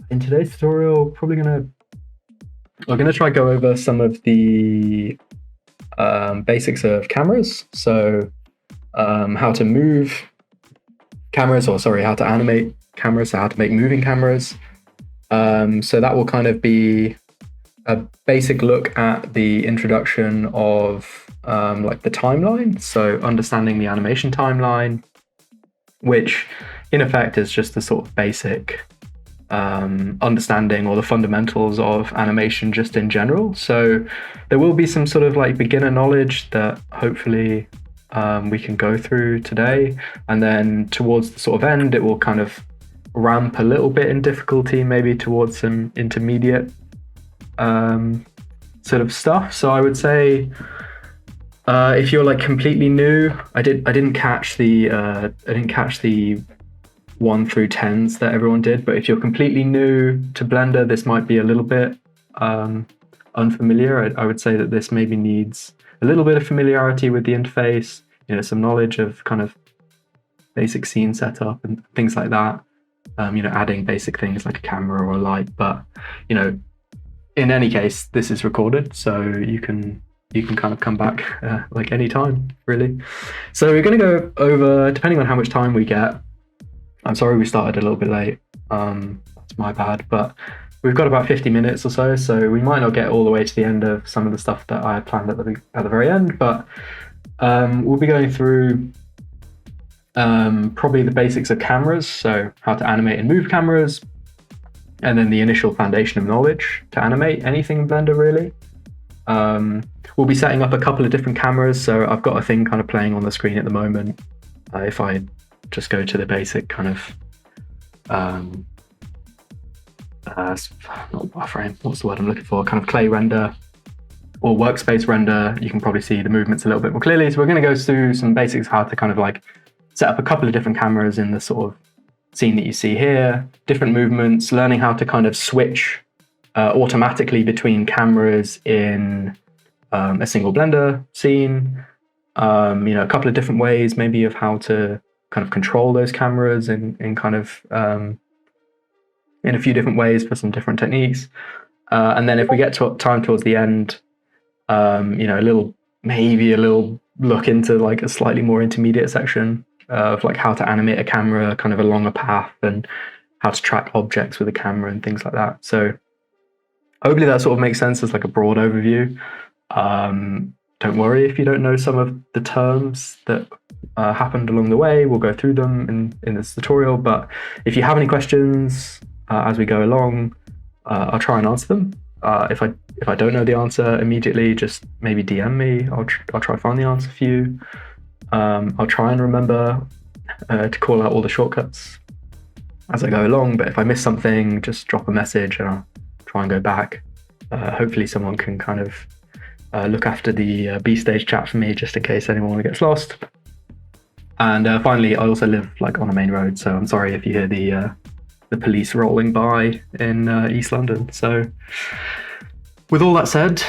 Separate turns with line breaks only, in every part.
In today's tutorial, we're gonna try go over some of the basics of cameras. So how to move cameras, or sorry, how to animate cameras, so how to make moving cameras. So that will kind of be a basic look at the introduction of like the timeline. So understanding the animation timeline, which in effect is just the sort of basic understanding or the fundamentals of animation just in general. So there will be some sort of like beginner knowledge that hopefully we can go through today, and then towards the sort of end it will kind of ramp a little bit in difficulty, maybe towards some intermediate sort of stuff. So I would say if you're like completely new, I didn't catch the 1 through 10s that everyone did, but if you're completely new to Blender, this might be a little bit unfamiliar. I would say that this maybe needs a little bit of familiarity with the interface, some knowledge of kind of basic scene setup and things like that, adding basic things like a camera or a light. But in any case, this is recorded, so you can kind of come back like any time, really. So we're going to go over, depending on how much time we get. I'm sorry we started a little bit late. That's my bad, but we've got about 50 minutes or so we might not get all the way to the end of some of the stuff that I had planned at the very end, but we'll be going through probably the basics of cameras, so how to animate and move cameras, and then the initial foundation of knowledge to animate anything in Blender, really. We'll be setting up a couple of different cameras, so I've got a thing kind of playing on the screen at the moment. If I just go to the basic kind of not wireframe, what's the word I'm looking for, kind of clay render or workspace render, you can probably see the movements a little bit more clearly. So we're going to go through some basics, how to kind of like set up a couple of different cameras in the sort of scene that you see here, different movements, learning how to kind of switch automatically between cameras in a single Blender scene, a couple of different ways maybe of how to kind of control those cameras in kind of in a few different ways for some different techniques. And then if we get to time towards the end, a little look into like a slightly more intermediate section of like how to animate a camera kind of along a path and how to track objects with a camera and things like that. So hopefully that sort of makes sense as like a broad overview. Don't worry if you don't know some of the terms that happened along the way. We'll go through them in this tutorial, but if you have any questions as we go along, I'll try and answer them. If I don't know the answer immediately, just maybe DM me. I'll try to find the answer for you. I'll try and remember to call out all the shortcuts as I go along, but if I miss something, just drop a message and I'll try and go back. Hopefully someone can kind of look after the B stage chat for me, just in case anyone gets lost. And finally, I also live like on a main road, so I'm sorry if you hear the police rolling by in East London. So with all that said,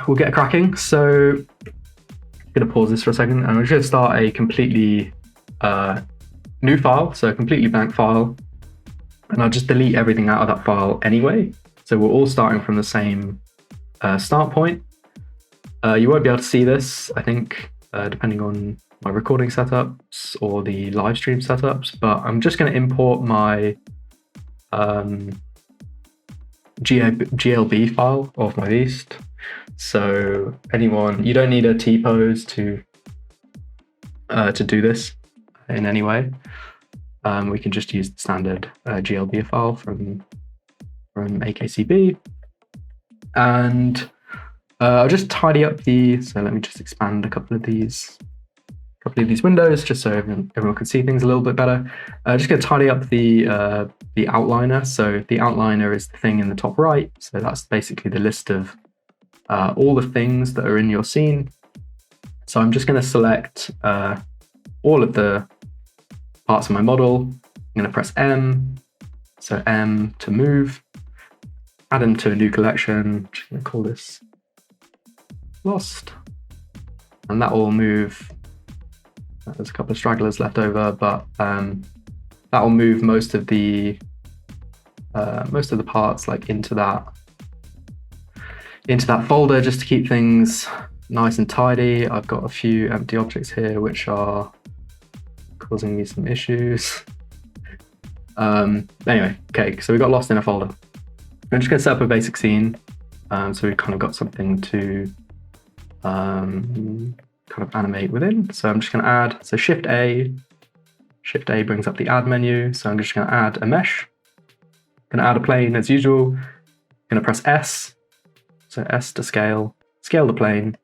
we'll get cracking. So I'm going to pause this for a second, and I'm just going to start a completely new file, so a completely blank file, and I'll just delete everything out of that file anyway. So we're all starting from the same start point. You won't be able to see this, I think, depending on my recording setups or the live stream setups, but I'm just going to import my GLB file of my beast. So you don't need a T-pose to do this in any way. We can just use the standard GLB file from AKCB, and I'll just tidy up so let me just expand a couple of these windows just so everyone can see things a little bit better. Just going to tidy up the outliner. So the outliner is the thing in the top right. So that's basically the list of all the things that are in your scene. So I'm just going to select all of the parts of my model. I'm going to press M. So M to move. Add them to a new collection. I'm just going to call this Lost. And that will move. There's a couple of stragglers left over, but that will move most of the most of the parts like into that folder just to keep things nice and tidy. I've got a few empty objects here which are causing me some issues. Anyway, okay, so we got lost in a folder. I'm just going to set up a basic scene, so we've kind of got something to kind of animate within. So I'm just going to add, so Shift A brings up the add menu. So I'm just going to add a mesh. I'm going to add a plane as usual. I'm going to press S, so S to scale the plane,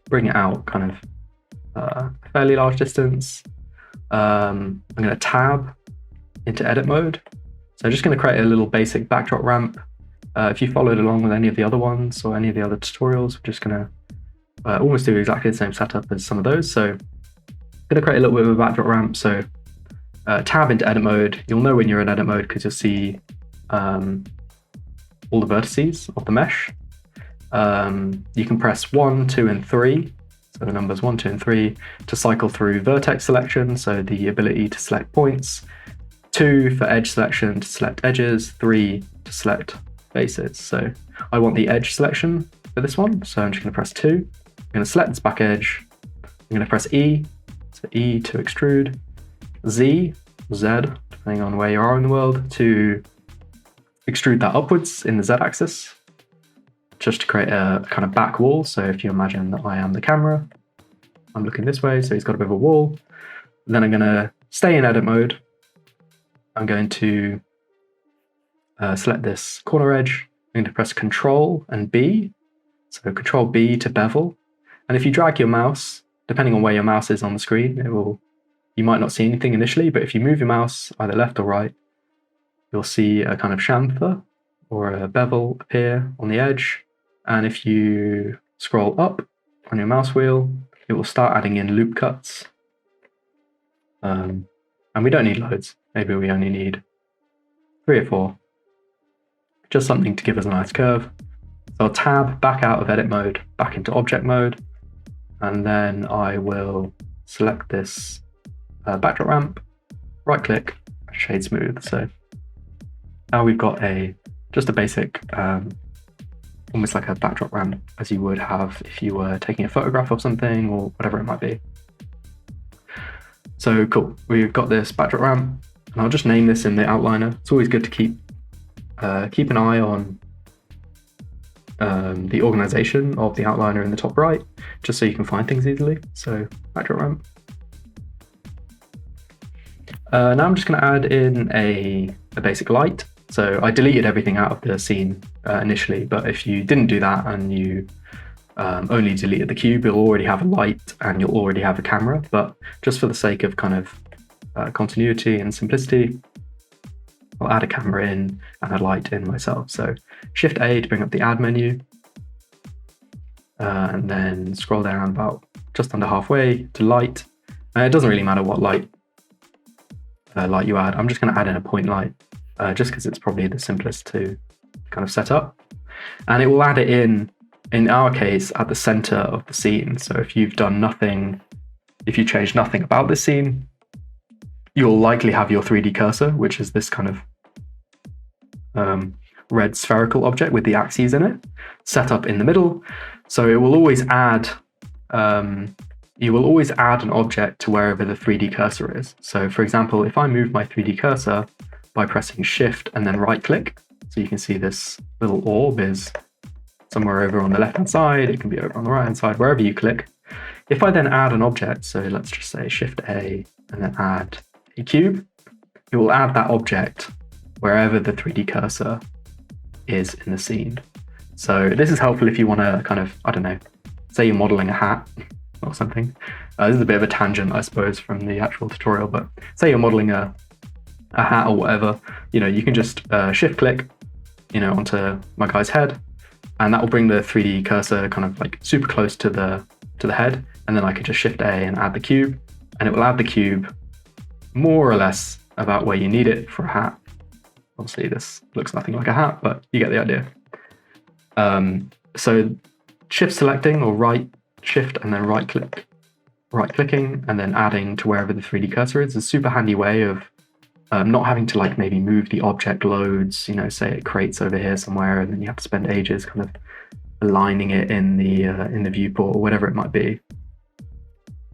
bring it out kind of a fairly large distance. I'm going to tab into edit mode. So I'm just going to create a little basic backdrop ramp. If you followed along with any of the other ones or any of the other tutorials, we're just going to almost do exactly the same setup as some of those. So I'm going to create a little bit of a backdrop ramp. So tab into edit mode. You'll know when you're in edit mode because you'll see all the vertices of the mesh. You can press 1, 2, and 3. So the numbers 1, 2, and 3 to cycle through vertex selection. So the ability to select points. 2 for edge selection to select edges. 3 to select faces. So I want the edge selection for this one. So I'm just going to press 2. I'm going to select this back edge. I'm going to press E. So E to extrude. Z, depending on where you are in the world, to extrude that upwards in the Z axis, just to create a kind of back wall. So if you imagine that I am the camera, I'm looking this way, so he's got a bit of a wall. Then I'm going to stay in edit mode. I'm going to select this corner edge. I'm going to press Control and B. So Control B to bevel. And if you drag your mouse, depending on where your mouse is on the screen, you might not see anything initially, but if you move your mouse either left or right, you'll see a kind of chamfer or a bevel appear on the edge. And if you scroll up on your mouse wheel, it will start adding in loop cuts. And we don't need loads. Maybe we only need 3 or 4. Just something to give us a nice curve. So I'll tab back out of edit mode, back into object mode. And then I will select this backdrop ramp, right click, shade smooth. So now we've got just a basic, almost like a backdrop ramp as you would have if you were taking a photograph of something or whatever it might be. So cool, we've got this backdrop ramp, and I'll just name this in the outliner. It's always good to keep an eye on the organization of the outliner in the top right, just so you can find things easily. So backdrop ramp. Now I'm just going to add in a basic light. So I deleted everything out of the scene initially, but if you didn't do that and you only deleted the cube, you'll already have a light and you'll already have a camera. But just for the sake of kind of continuity and simplicity, I'll add a camera in and a light in myself. So Shift A to bring up the add menu, and then scroll down about just under halfway to light. And it doesn't really matter what light you add. I'm just going to add in a point light, just because it's probably the simplest to kind of set up. And it will add it in our case, at the center of the scene. So if you've done nothing, if you change nothing about this scene, you'll likely have your 3D cursor, which is this kind of red spherical object with the axes in it, set up in the middle. So it will always add, you will always add an object to wherever the 3D cursor is. So for example, if I move my 3D cursor by pressing Shift and then right click, so you can see this little orb is somewhere over on the left-hand side, it can be over on the right-hand side, wherever you click. If I then add an object, so let's just say Shift A and then add a cube, it will add that object wherever the 3D cursor is in the scene. So this is helpful if you want to kind of, I don't know, say you're modeling a hat or something. This is a bit of a tangent, I suppose, from the actual tutorial, but say you're modeling a hat or whatever, you can just shift click, onto my guy's head, and that will bring the 3D cursor kind of like super close to the head. And then I could just Shift A and add the cube, and it will add the cube more or less about where you need it for a hat. Obviously this looks nothing like a hat, but you get the idea. So shift selecting or right shift and then right clicking and then adding to wherever the 3D cursor is a super handy way of not having to like maybe move the object loads, you know, say it creates over here somewhere and then you have to spend ages kind of aligning it in the viewport or whatever it might be.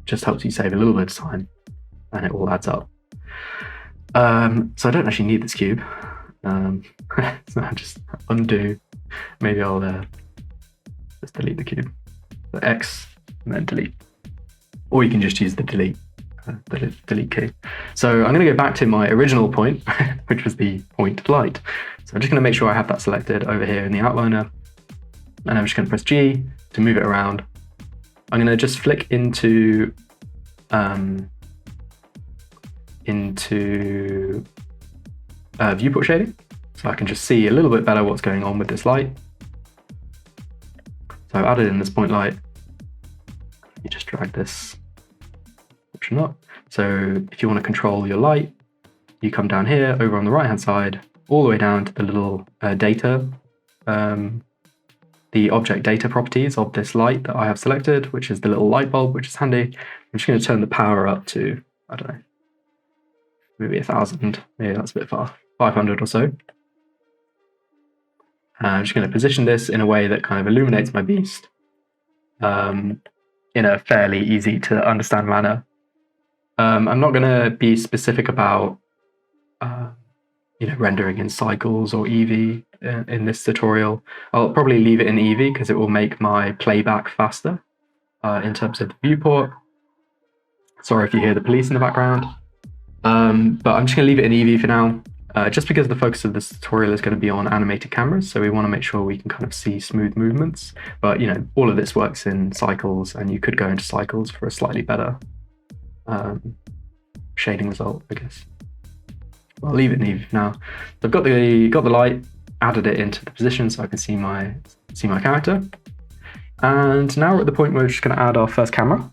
Just helps you save a little bit of time and it all adds up. So I don't actually need this cube. So I'll just undo. Maybe I'll just delete the cube. So X and then delete. Or you can just use the delete key. So I'm going to go back to my original point, which was the point light. So I'm just going to make sure I have that selected over here in the outliner. And I'm just going to press G to move it around. I'm going to just flick into viewport shading, so I can just see a little bit better what's going on with this light. So I've added in this point light. You just drag this option up. So if you want to control your light, you come down here over on the right hand side, all the way down to the little data, the object data properties of this light that I have selected, which is the little light bulb, which is handy. I'm just going to turn the power up to, I don't know, maybe 1000, maybe that's a bit far, 500 or so. I'm just going to position this in a way that kind of illuminates my beast in a fairly easy to understand manner. I'm not going to be specific about rendering in cycles or Eevee in this tutorial. I'll probably leave it in Eevee because it will make my playback faster in terms of the viewport. Sorry if you hear the police in the background. But I'm just going to leave it in Eevee for now, just because the focus of this tutorial is going to be on animated cameras, so we want to make sure we can kind of see smooth movements. But all of this works in cycles, and you could go into cycles for a slightly better shading result, I guess. I'll leave it in Eevee for now. So I've got the light, added it into the position so I can see my character. And now we're at the point where we're just going to add our first camera.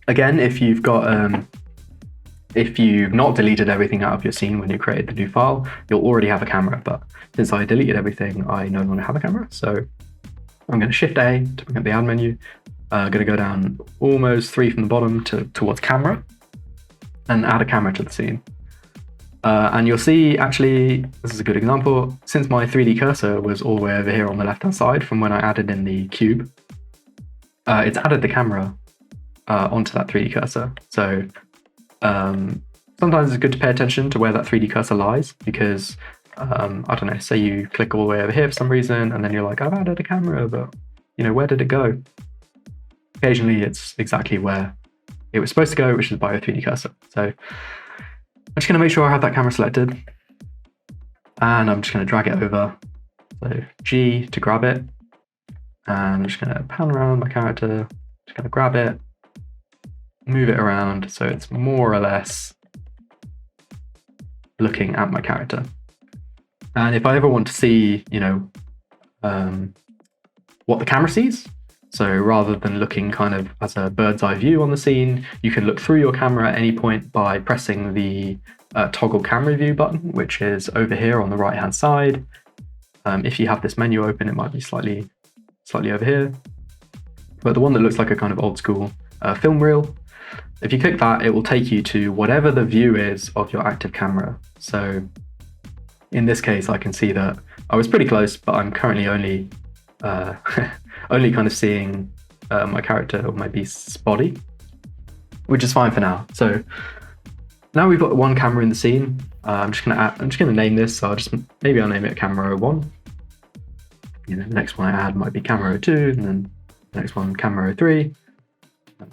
Again, if you've not deleted everything out of your scene when you created the new file, you'll already have a camera. But since I deleted everything, I no longer have a camera. So I'm going to Shift A to bring up the add menu. I'm going to go down almost 3 from the bottom towards camera and add a camera to the scene. And you'll see, actually, this is a good example, since my 3D cursor was all the way over here on the left-hand side from when I added in the cube, it's added the camera onto that 3D cursor. So sometimes it's good to pay attention to where that 3D cursor lies, because, I don't know, say you click all the way over here for some reason, and then you're like, I've added a camera, but, where did it go? Occasionally, it's exactly where it was supposed to go, which is by a 3D cursor. So I'm just going to make sure I have that camera selected, and I'm just going to drag it over. So G to grab it, and I'm just going to pan around my character, just going to grab it, move it around so it's more or less looking at my character. And if I ever want to see, what the camera sees, so rather than looking kind of as a bird's eye view on the scene, you can look through your camera at any point by pressing the toggle camera view button, which is over here on the right hand side. If you have this menu open, it might be slightly over here. But the one that looks like a kind of old school film reel, if you click that, it will take you to whatever the view is of your active camera. So in this case, I can see that I was pretty close, but I'm currently only kind of seeing my character or my beast's body, which is fine for now. So now we've got one camera in the scene. I'm just gonna name this. So maybe I'll name it camera 1. The next one I add might be camera 2, and then the next one camera 3.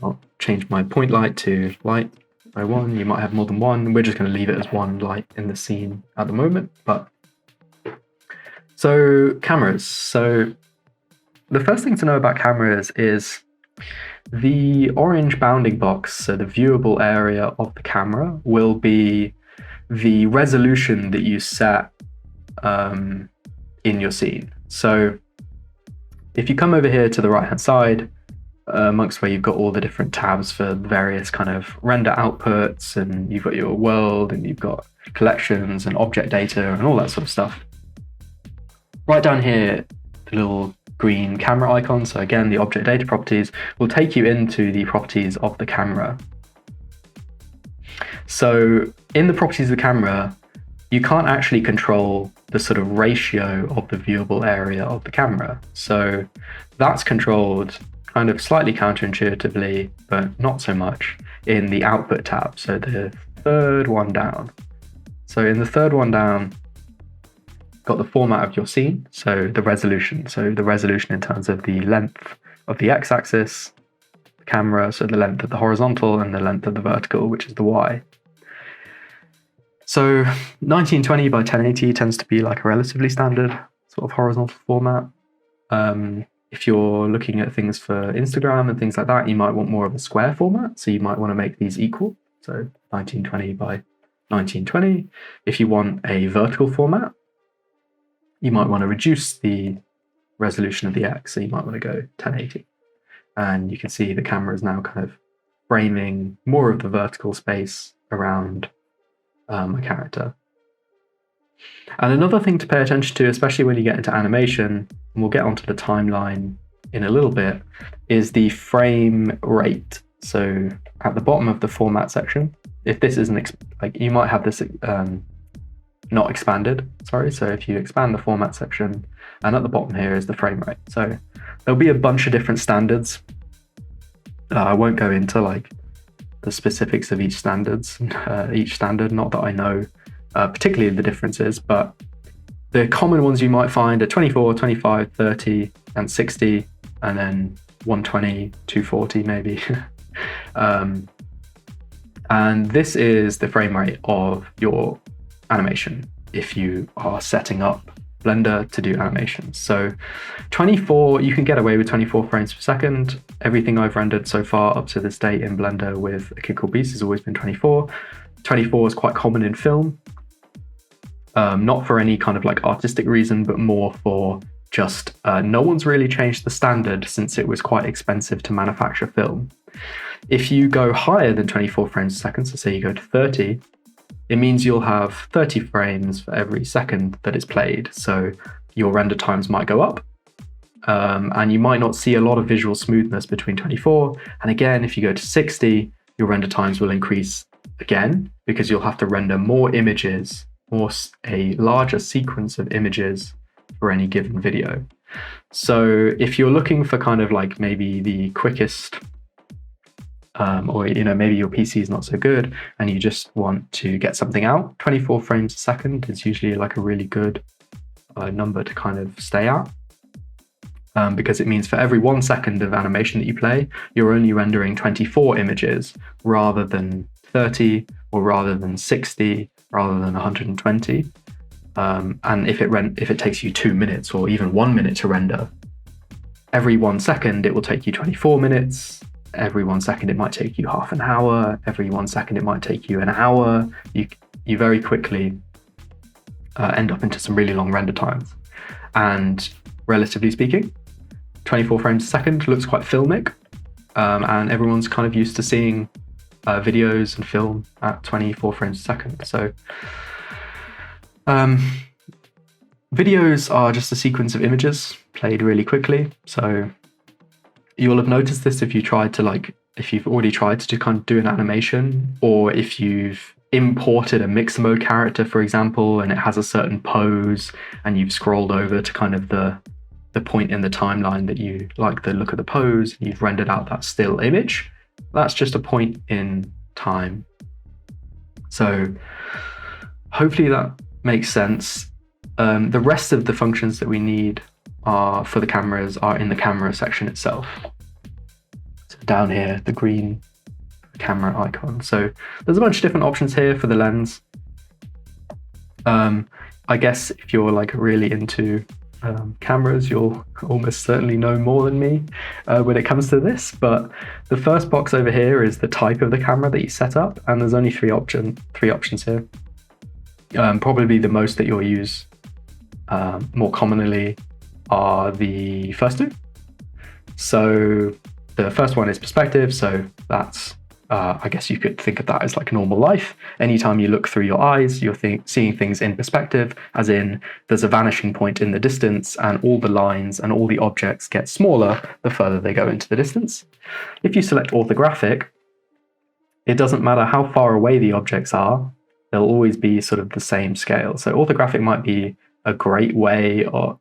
I'll change my point light to light 1. You might have more than one. We're just going to leave it as one light in the scene at the moment. So cameras. So the first thing to know about cameras is the orange bounding box, so the viewable area of the camera, will be the resolution that you set in your scene. So if you come over here to the right hand side, amongst where you've got all the different tabs for various kind of render outputs, and you've got your world, and you've got collections and object data and all that sort of stuff. Right down here, the little green camera icon, so again, the object data properties, will take you into the properties of the camera. So in the properties of the camera, you can't actually control the sort of ratio of the viewable area of the camera. So that's controlled kind of slightly counterintuitively, but not so much, in the output tab. So the third one down. So in the third one down, got the format of your scene, so the resolution. So the resolution in terms of the length of the x-axis, the camera, so the length of the horizontal, and the length of the vertical, which is the y. So 1920 by 1080 tends to be like a relatively standard sort of horizontal format. If you're looking at things for Instagram and things like that, you might want more of a square format. So you might want to make these equal. So 1920 by 1920. If you want a vertical format, you might want to reduce the resolution of the X. So you might want to go 1080. And you can see the camera is now kind of framing more of the vertical space around a character. And another thing to pay attention to, especially when you get into animation, and we'll get onto the timeline in a little bit, is the frame rate. So at the bottom of the format section, if this isn't, like you might have this not expanded, sorry. So if you expand the format section, and at the bottom here is the frame rate. So there'll be a bunch of different standards. I won't go into like the specifics of each standard, not that I know particularly the differences, but the common ones you might find are 24, 25, 30, and 60, and then 120, 240 maybe. And this is the frame rate of your animation if you are setting up Blender to do animations. So 24, you can get away with 24 frames per second. Everything I've rendered so far up to this date in Blender with a kid called Beast has always been 24. 24 is quite common in film, not for any kind of like artistic reason, but more for just no one's really changed the standard since it was quite expensive to manufacture film. If you go higher than 24 frames per second, so say you go to 30, it means you'll have 30 frames for every second that is played. So your render times might go up, and you might not see a lot of visual smoothness between 24. And again, if you go to 60, your render times will increase again, because you'll have to render more images, or a larger sequence of images for any given video. So if you're looking for kind of like maybe the quickest, or maybe your PC is not so good and you just want to get something out, 24 frames a second is usually like a really good number to kind of stay at, because it means for every 1 second of animation that you play, you're only rendering 24 images rather than 30, or rather than 60, rather than 120. And if it takes you 2 minutes or even 1 minute to render, every 1 second it will take you 24 minutes. Every 1 second it might take you half an hour. Every 1 second it might take you an hour. You very quickly end up into some really long render times. And relatively speaking, 24 frames a second looks quite filmic, and everyone's kind of used to seeing videos and film at 24 frames a second. So videos are just a sequence of images played really quickly. So you'll have noticed this if you've already tried to kind of do an animation, or if you've imported a mixer mode character, for example, and it has a certain pose, and you've scrolled over to kind of the point in the timeline that you like the look of the pose, and you've rendered out that still image. That's just a point in time. So hopefully that makes sense. The rest of the functions that we need for the cameras are in the camera section itself. So down here, the green camera icon. So there's a bunch of different options here for the lens. I guess if you're like really into cameras, you'll almost certainly know more than me when it comes to this, but the first box over here is the type of the camera that you set up, and there's only three options here. Probably the most that you'll use more commonly are the first two. So the first one is perspective, so that's I guess you could think of that as like normal life. Anytime you look through your eyes, you're seeing things in perspective, as in there's a vanishing point in the distance and all the lines and all the objects get smaller the further they go into the distance. If you select orthographic, it doesn't matter how far away the objects are, they'll always be sort of the same scale. So orthographic might be a great way, or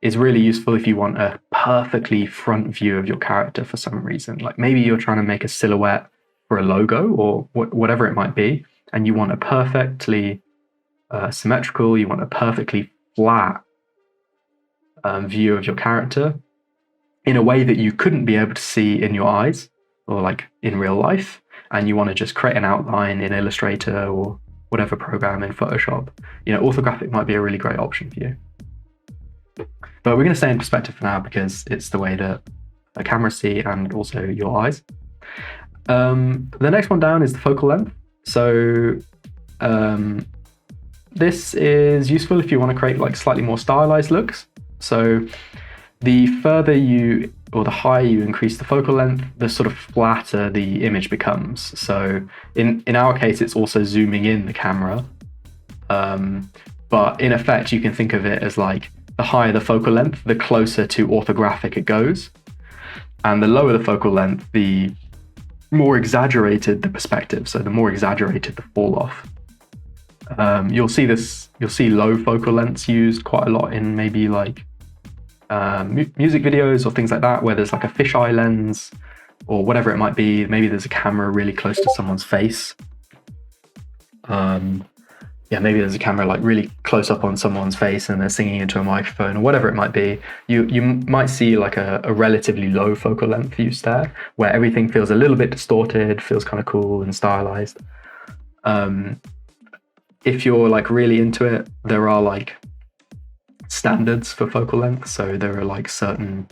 is really useful if you want a perfectly front view of your character for some reason. Like maybe you're trying to make a silhouette for a logo or whatever it might be, and you want a perfectly symmetrical, you want a perfectly flat view of your character in a way that you couldn't be able to see in your eyes or like in real life, and you want to just create an outline in Illustrator or whatever program in Photoshop, orthographic might be a really great option for you. But we're going to stay in perspective for now because it's the way that the cameras see and also your eyes. The next one down is the focal length. So this is useful if you want to create like slightly more stylized looks. So the further the higher you increase the focal length, the sort of flatter the image becomes. So in our case, it's also zooming in the camera. But in effect, you can think of it as like the higher the focal length, the closer to orthographic it goes. And the lower the focal length, the more exaggerated the perspective. So the more exaggerated the fall off. You'll see low focal lengths used quite a lot in maybe like music videos or things like that, where there's like a fisheye lens or whatever it might be. Maybe there's a camera really close to someone's face. Maybe there's a camera like really close up on someone's face and they're singing into a microphone or whatever it might be. You might see like a relatively low focal length used there, where everything feels a little bit distorted, feels kind of cool and stylized. If you're like really into it, there are like standards for focal length. So there are like certain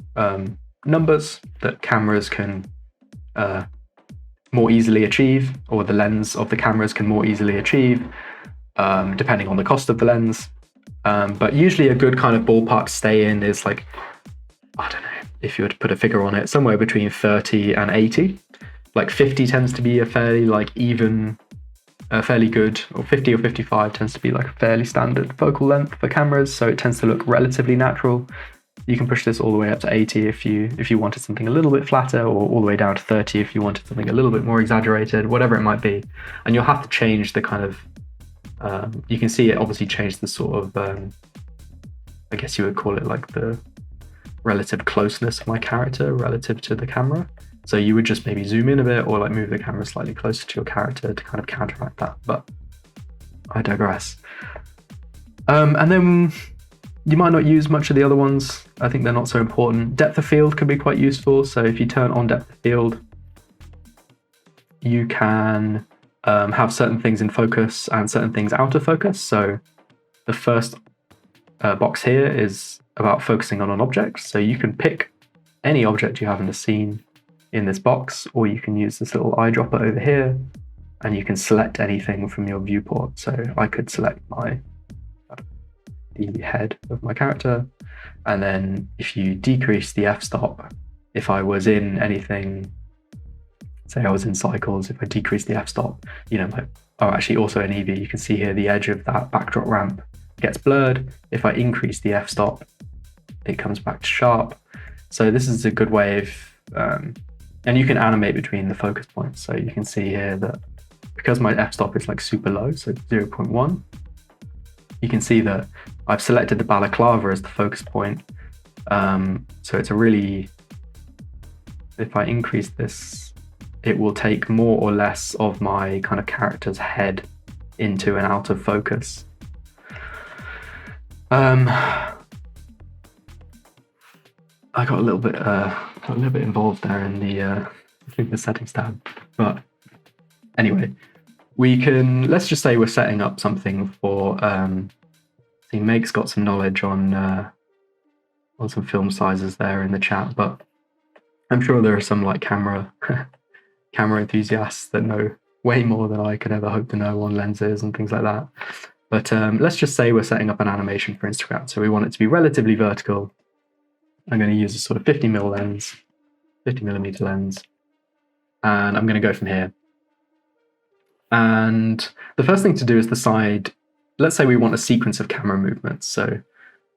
numbers that cameras can more easily achieve, or the lens of the cameras can more easily achieve, depending on the cost of the lens. But usually a good kind of ballpark to stay in is like, I don't know, if you were to put a figure on it, somewhere between 30 and 80. Like 50 tends to be a fairly like even, fairly good, or 50 or 55 tends to be like a fairly standard focal length for cameras. So it tends to look relatively natural. You can push this all the way up to 80 if you wanted something a little bit flatter, or all the way down to 30 if you wanted something a little bit more exaggerated, whatever it might be. And you'll have to change the kind of, you can see it obviously changed the sort of, I guess you would call it like the relative closeness of my character relative to the camera. So you would just maybe zoom in a bit or like move the camera slightly closer to your character to kind of counteract that, but I digress. And then you might not use much of the other ones. I think they're not so important. Depth of field can be quite useful. So if you turn on depth of field, you can have certain things in focus and certain things out of focus. So the first box here is about focusing on an object. So you can pick any object you have in the scene in this box, or you can use this little eyedropper over here and you can select anything from your viewport. So I could select the head of my character, and then if you decrease the f-stop, if I was in anything, say I was in cycles, if I decrease the f-stop, actually also in Eevee, you can see here the edge of that backdrop ramp gets blurred. If I increase the f-stop, it comes back to sharp. So this is a good way of, and you can animate between the focus points. So you can see here that because my f-stop is like super low, so 0.1, you can see that I've selected the balaclava as the focus point. So it's a really, if I increase this, it will take more or less of my kind of character's head into and out of focus. I got a little bit involved there in the settings tab, but anyway, let's just say we're setting up something for, see Meg's got some knowledge on some film sizes there in the chat, but I'm sure there are some like camera enthusiasts that know way more than I could ever hope to know on lenses and things like that. But let's just say we're setting up an animation for Instagram. So we want it to be relatively vertical. I'm going to use a sort of 50 millimeter lens, and I'm going to go from here. And the first thing to do is decide, let's say we want a sequence of camera movements. So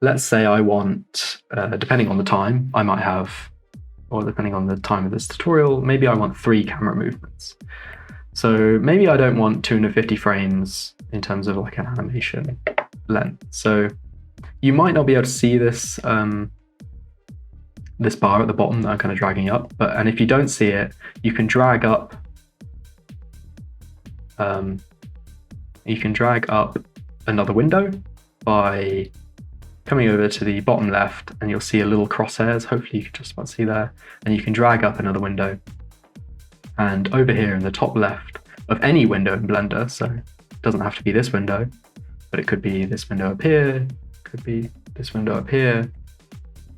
let's say I want, depending on the time, I might have, or depending on the time of this tutorial, maybe I want 3 camera movements. So maybe I don't want 250 frames in terms of like an animation length. So you might not be able to see this this bar at the bottom that I'm kind of dragging up, and if you don't see it, you can drag up another window by coming over to the bottom left, and you'll see a little crosshairs. Hopefully you can just about see there, and you can drag up another window. And over here in the top left of any window in Blender, so it doesn't have to be this window, but it could be this window up here, could be this window up here,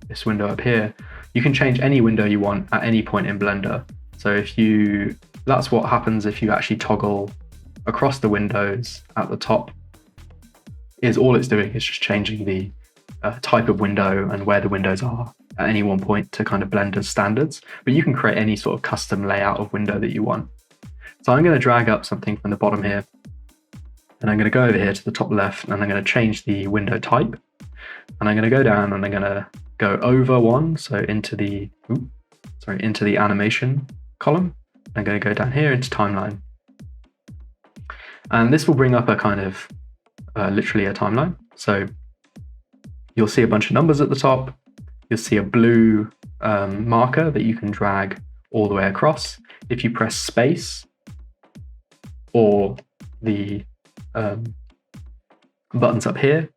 this window up here. You can change any window you want at any point in Blender. So that's what happens if you actually toggle across the windows at the top, is all it's doing is just changing the type of window and where the windows are at any one point to kind of Blender's standards, but you can create any sort of custom layout of window that you want. So I'm going to drag up something from the bottom here, and I'm going to go over here to the top left, and I'm going to change the window type, and I'm going to go down and I'm going to go over one, so into the animation column. I'm going to go down here into timeline, and this will bring up a kind of literally a timeline. So you'll see a bunch of numbers at the top. You'll see a blue marker that you can drag all the way across. If you press space or the buttons up here,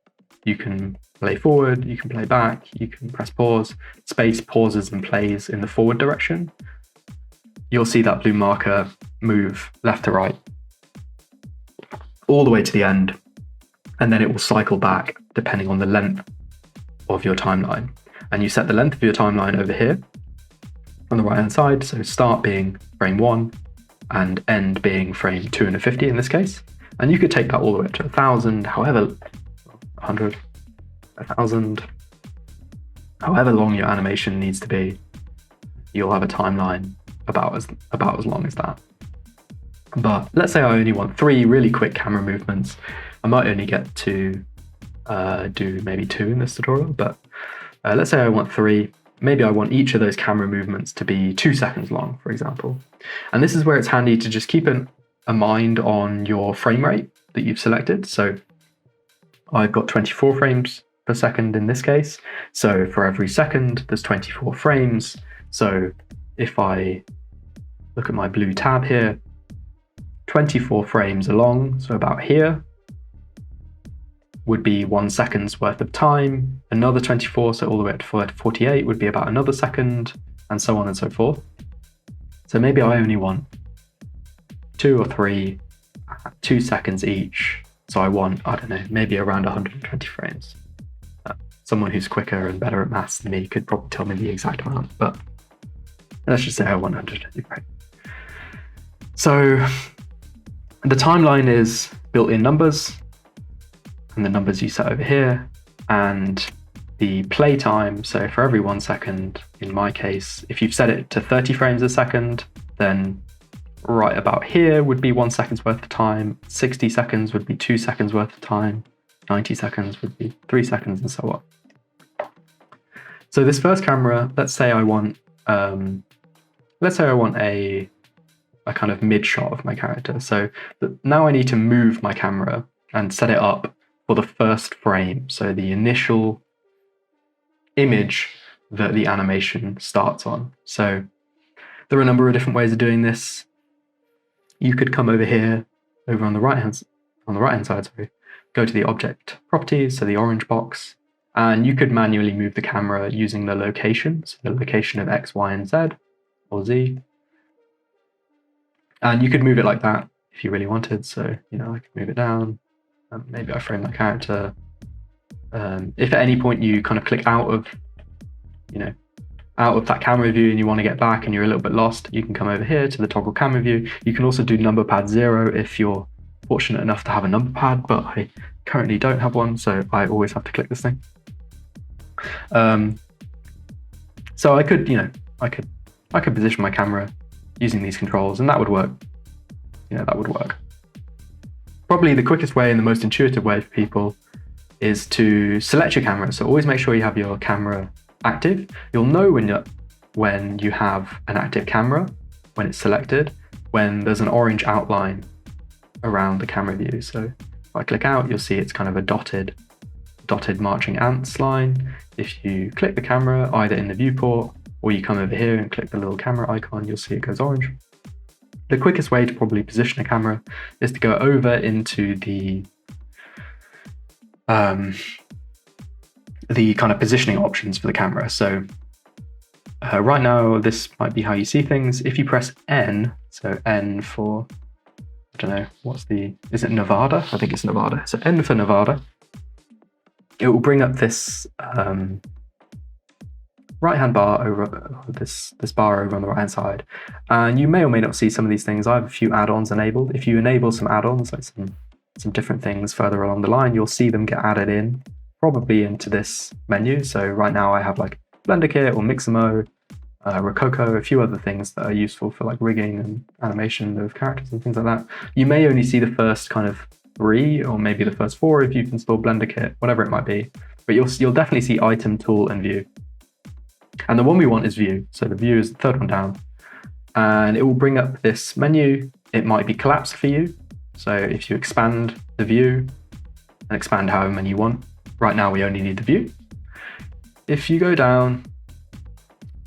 you can play forward, you can play back, you can press pause. Space pauses and plays in the forward direction. You'll see that blue marker move left to right all the way to the end, and then it will cycle back depending on the length of your timeline. And you set the length of your timeline over here on the right hand side, so start being frame 1 and end being frame 250 in this case. And you could take that all the way up to 1,000, however 100, 1,000, however long your animation needs to be. You'll have a timeline about as long as that. But let's say I only want 3 really quick camera movements. I might only get to do maybe 2 in this tutorial, but let's say I want 3. Maybe I want each of those camera movements to be 2 seconds long, for example. And this is where it's handy to just keep a mind on your frame rate that you've selected. So I've got 24 frames per second in this case. So for every second, there's 24 frames. So if I look at my blue tab here, 24 frames along, so about here, would be 1 second's worth of time. Another 24, so all the way up to 48 would be about another second, and so on and so forth. So maybe I only want 2 or 3 at 2 seconds each. So I want, I don't know, maybe around 120 frames. Someone who's quicker and better at maths than me could probably tell me the exact amount, but let's just say I want 120 frames. So the timeline is built-in numbers, and the numbers you set over here, and the play time. So for every 1 second, in my case, if you've set it to 30 frames a second, then right about here would be 1 second's worth of time, 60 seconds would be 2 seconds worth of time, 90 seconds would be 3 seconds, and so on. So this first camera, let's say I want a kind of mid shot of my character. So now I need to move my camera and set it up for the first frame, so the initial image that the animation starts on. So there are a number of different ways of doing this. You could come over here, over on the right hand side, go to the object properties, so the orange box, and you could manually move the camera using the location, so the location of X, Y, and Z, or Z. And you could move it like that if you really wanted. So, I could move it down. Maybe I frame my character. If at any point you kind of click out of that camera view and you want to get back and you're a little bit lost, you can come over here to the toggle camera view. You can also do number pad 0 if you're fortunate enough to have a number pad, but I currently don't have one, so I always have to click this thing. So I could position my camera using these controls, and that would work. That would work. Probably the quickest way and the most intuitive way for people is to select your camera. So always make sure you have your camera active. You'll know when you have an active camera when it's selected, when there's an orange outline around the camera view. So if I click out, you'll see it's kind of a dotted marching ants line. If you click the camera either in the viewport or you come over here and click the little camera icon, you'll see it goes orange. The quickest way to probably position a camera is to go over into the kind of positioning options for the camera. So right now, this might be how you see things. If you press N, so N for, I don't know, is it Nevada? I think it's Nevada. So N for Nevada. It will bring up this right-hand bar over this bar over on the right-hand side. And you may or may not see some of these things. I have a few add-ons enabled. If you enable some add-ons, like some different things further along the line, you'll see them get added in, probably into this menu. So right now I have like Blender Kit or Mixamo, Rococo, a few other things that are useful for like rigging and animation of characters and things like that. You may only see the first kind of 3 or maybe the first 4 if you've installed Blender Kit, whatever it might be. But you'll definitely see Item, Tool, and View. And the one we want is View. So the View is the third one down. And it will bring up this menu. It might be collapsed for you. So if you expand the view and expand however many you want, right now we only need the view. If you go down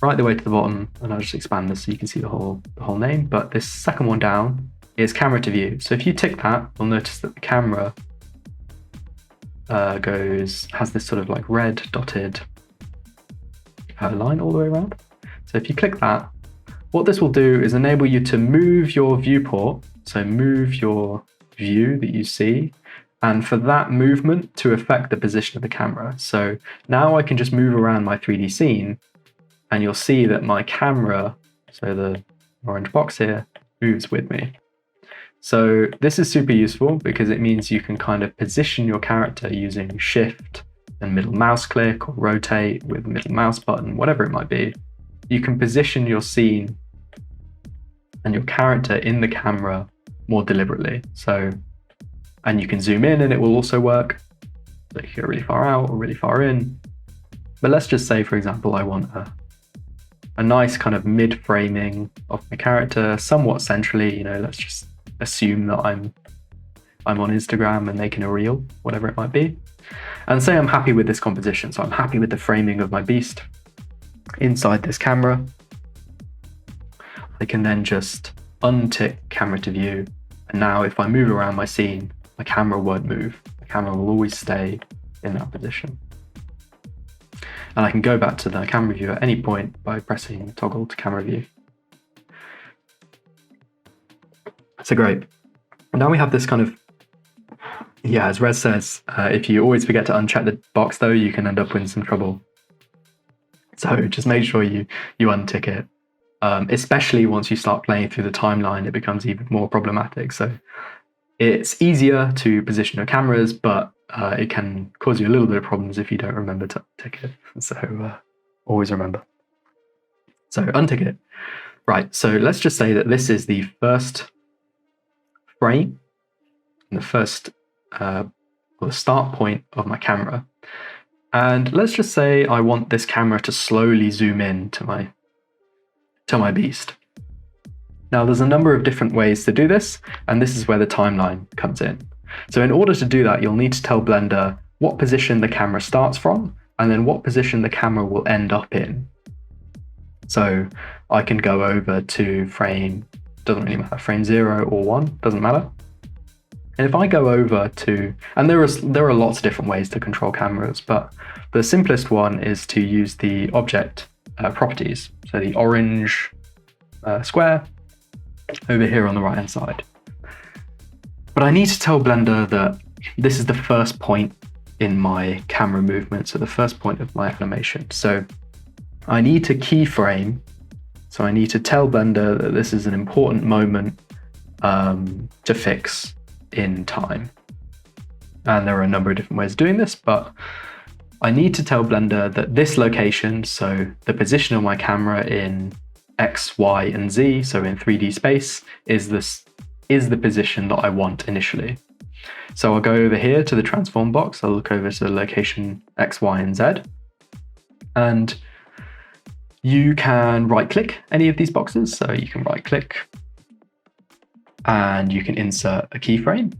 right the way to the bottom, and I'll just expand this so you can see the whole name, but this second one down is camera to view. So if you tick that, you'll notice that the camera has this sort of like red dotted line all the way around. So if you click that, what this will do is enable you to move your viewport, so move your view that you see, and for that movement to affect the position of the camera. So now I can just move around my 3D scene and you'll see that my camera, so the orange box here, moves with me. So this is super useful because it means you can kind of position your character using shift and middle mouse click or rotate with middle mouse button, whatever it might be. You can position your scene and your character in the camera more deliberately. So, and you can zoom in and it will also work. So you can go really far out or really far in. But let's just say, for example, I want a nice kind of mid-framing of my character, somewhat centrally. Let's just assume that I'm on Instagram and making a reel, whatever it might be. And say I'm happy with this composition. So I'm happy with the framing of my beast inside this camera. I can then just untick camera to view. And now if I move around my scene, my camera won't move. The camera will always stay in that position. And I can go back to the camera view at any point by pressing toggle to camera view. So great. Now we have this kind of, as Rez says, if you always forget to uncheck the box though, you can end up in some trouble. So just make sure you untick it. Especially once you start playing through the timeline, it becomes even more problematic. So it's easier to position your cameras, but it can cause you a little bit of problems if you don't remember to untick it. So always remember. So untick it. Right, so let's just say that this is the first frame, the first or the start point of my camera. And let's just say I want this camera to slowly zoom in to my beast. Now there's a number of different ways to do this, and this is where the timeline comes in. So in order to do that, you'll need to tell Blender what position the camera starts from, and then what position the camera will end up in. So I can go over to frame, doesn't really matter, frame 0 or 1, doesn't matter. And if I go over to, and there are lots of different ways to control cameras, but the simplest one is to use the object properties. So the orange square over here on the right hand side. But I need to tell Blender that this is the first point in my camera movement, so the first point of my animation. So I need to keyframe, so I need to tell Blender that this is an important moment to fix in time. And there are a number of different ways of doing this, but I need to tell Blender that this location, so the position of my camera in X, Y, and Z, so in 3D space, is the position that I want initially. So I'll go over here to the transform box, I'll look over to the location X, Y, and Z, and you can right click any of these boxes. So you can right click and you can insert a keyframe,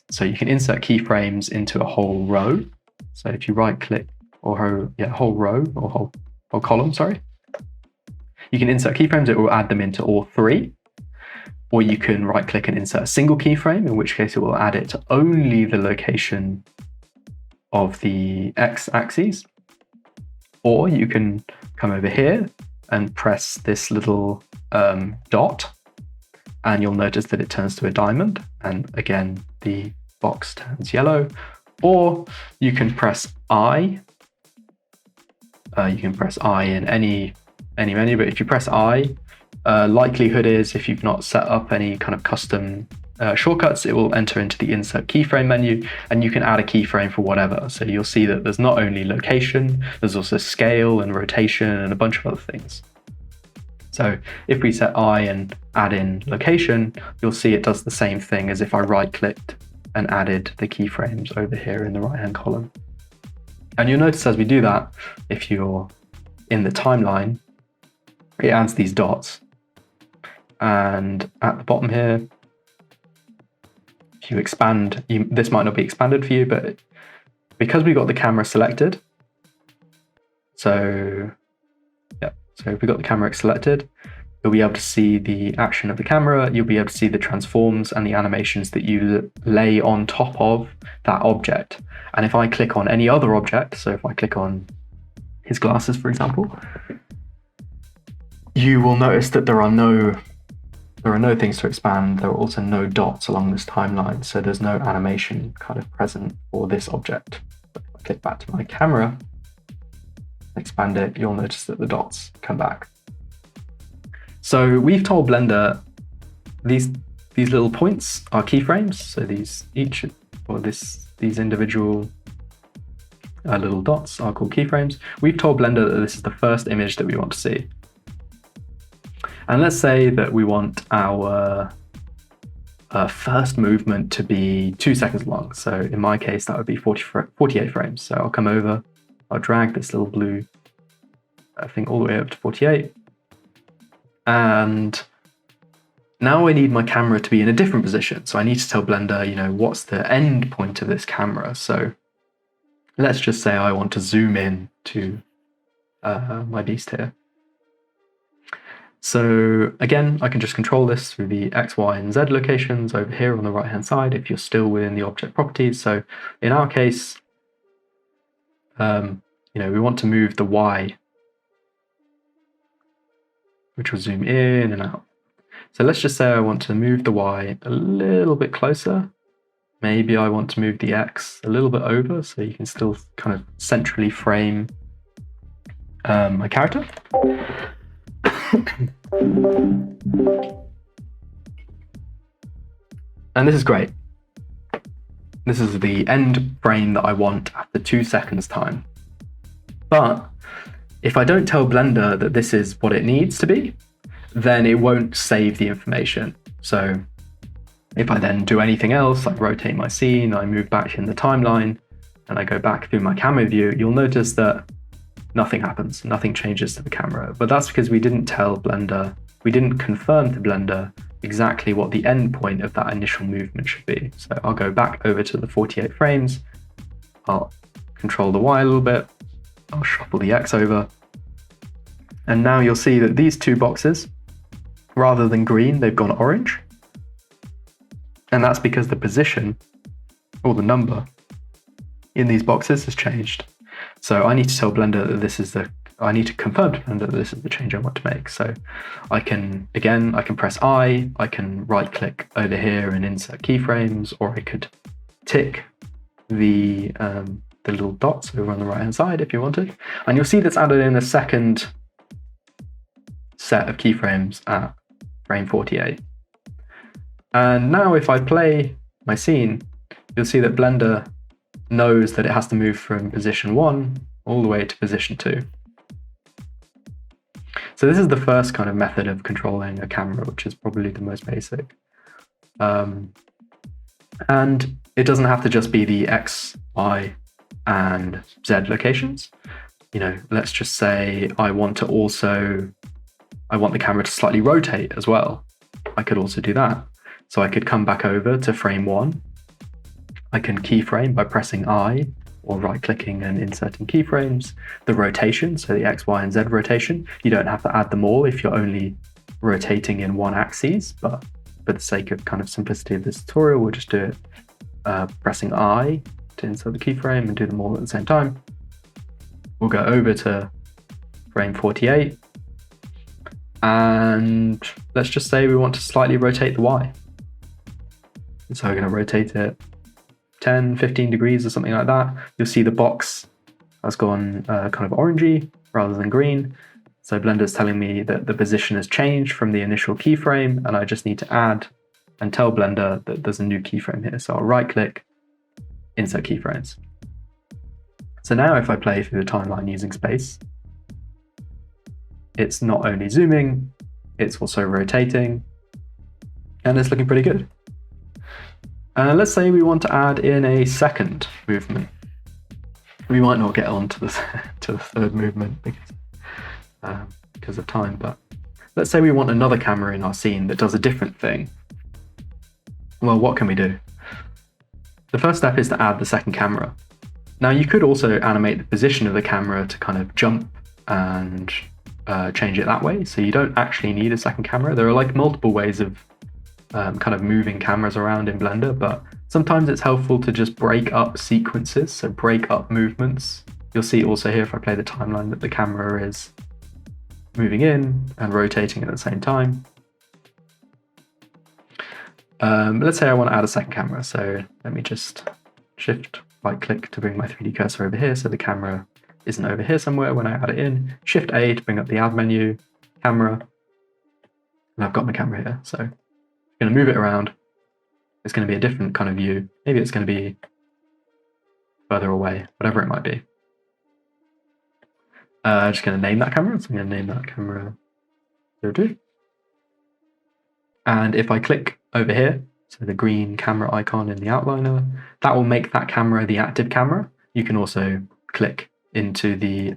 so you can insert keyframes into a whole row. So if you right click, or whole row, or whole column, sorry, you can insert keyframes, it will add them into all three. Or you can right click and insert a single keyframe, in which case it will add it to only the location of the x-axis. Or you can come over here and press this little dot, and you'll notice that it turns to a diamond, and again the box turns yellow. Or you can press I. You can press I in any menu, but if you press I, likelihood is, if you've not set up any kind of custom shortcuts, it will enter into the insert keyframe menu, and you can add a keyframe for whatever. So you'll see that there's not only location, there's also scale and rotation and a bunch of other things. So if we set I and add in location, you'll see it does the same thing as if I right clicked and added the keyframes over here in the right hand column. And you'll notice as we do that, if you're in the timeline, it adds these dots. And at the bottom here, if you expand, this might not be expanded for you, but because we got the camera selected, so if we got the camera selected, you'll be able to see the action of the camera, you'll be able to see the transforms and the animations that you lay on top of that object. And if I click on any other object, so if I click on his glasses, for example, you will notice that there are no things to expand. There are also no dots along this timeline, so there's no animation kind of present for this object. But if I click back to my camera, expand it, you'll notice that the dots come back. So we've told Blender these little points are keyframes. So these individual little dots are called keyframes. We've told Blender that this is the first image that we want to see. And let's say that we want our first movement to be 2 seconds long. So in my case, that would be 48 frames. So I'll come over, I'll drag this little blue thing all the way up to 48. And now I need my camera to be in a different position. So I need to tell Blender, what's the end point of this camera. So let's just say I want to zoom in to my beast here. So again, I can just control this through the X, Y, and Z locations over here on the right-hand side if you're still within the object properties. So in our case, we want to move the Y, which will zoom in and out. So let's just say I want to move the Y a little bit closer. Maybe I want to move the X a little bit over, so you can still kind of centrally frame my character. And this is great. This is the end frame that I want after 2 seconds time. But if I don't tell Blender that this is what it needs to be, then it won't save the information. So if I then do anything else, like rotate my scene, I move back in the timeline, and I go back through my camera view, you'll notice that nothing happens, nothing changes to the camera. But that's because we didn't tell Blender, we didn't confirm to Blender exactly what the end point of that initial movement should be. So I'll go back over to the 48 frames, I'll control the Y a little bit, I'll shuffle the X over, and now you'll see that these two boxes, rather than green, they've gone orange. And that's because the position, or the number, in these boxes has changed. So I need to tell Blender that I need to confirm to Blender that this is the change I want to make. So I can press I can right click over here and insert keyframes, or I could tick the little dots over on the right hand side if you wanted. And you'll see that's added in a second set of keyframes at frame 48. And now if I play my scene, you'll see that Blender knows that it has to move from position 1 all the way to position 2. So this is the first kind of method of controlling a camera, which is probably the most basic. And it doesn't have to just be the X, Y, and Z locations. Let's just say I want the camera to slightly rotate as well. I could also do that. So I could come back over to frame 1. I can keyframe by pressing I or right-clicking and inserting keyframes. The rotation, so the X, Y, and Z rotation, you don't have to add them all if you're only rotating in one axis, but for the sake of kind of simplicity of this tutorial, we'll just do it pressing I to insert the keyframe and do them all at the same time. We'll go over to frame 48, and let's just say we want to slightly rotate the Y. So we're going to rotate it 10, 15 degrees or something like that. You'll see the box has gone kind of orangey rather than green. So Blender's telling me that the position has changed from the initial keyframe, and I just need to add and tell Blender that there's a new keyframe here. So I'll right-click, insert keyframes. So now if I play through the timeline using space, it's not only zooming, it's also rotating, and it's looking pretty good. Let's say we want to add in a second movement. We might not get on to the third movement because of time, but let's say we want another camera in our scene that does a different thing. Well, what can we do? The first step is to add the second camera. Now you could also animate the position of the camera to kind of jump and change it that way, so you don't actually need a second camera. There are like multiple ways of kind of moving cameras around in Blender, but sometimes it's helpful to just break up sequences, so break up movements. You'll see also here if I play the timeline that the camera is moving in and rotating at the same time. Let's say I want to add a second camera, so let me just shift right click to bring my 3D cursor over here so the camera isn't over here somewhere when I add it in. Shift A to bring up the add menu, camera, and I've got my camera here. So I'm going to move it around. It's going to be a different kind of view. Maybe it's going to be further away, whatever it might be. I'm just going to name that camera. So I'm going to name that camera 02. And if I click over here, so the green camera icon in the outliner, that will make that camera the active camera. You can also click into the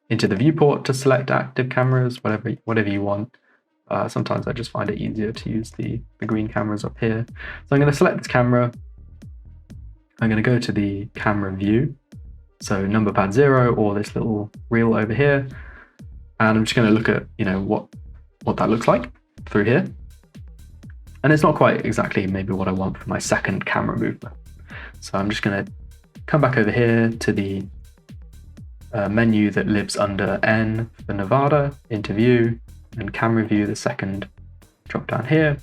viewport to select active cameras, whatever you want. Sometimes I just find it easier to use the green cameras up here. So I'm going to select this camera. I'm going to go to the camera view, so number pad 0 or this little reel over here, and I'm just going to look at what that looks like through here. And it's not quite exactly maybe what I want for my second camera movement. So I'm just going to come back over here to the menu that lives under N for Nevada, into view, and camera view, the second drop down here,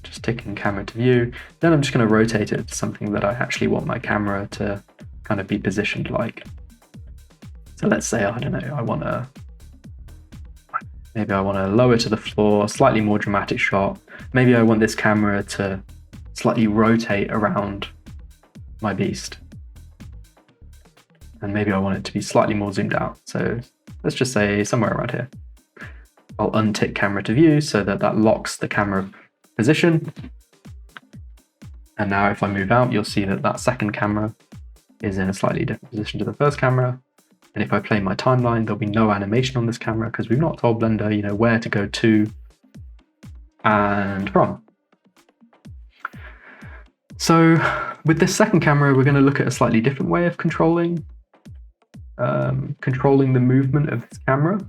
just ticking camera to view. Then I'm just going to rotate it to something that I actually want my camera to kind of be positioned like. So let's say, I don't know, maybe I want to lower to the floor, slightly more dramatic shot. Maybe I want this camera to slightly rotate around my beast. And maybe I want it to be slightly more zoomed out. So let's just say somewhere around here. I'll untick camera to view so that locks the camera position. And now if I move out, you'll see that second camera is in a slightly different position to the first camera. And if I play my timeline, there'll be no animation on this camera because we've not told Blender, where to go to and from. So with this second camera, we're going to look at a slightly different way of controlling the movement of this camera.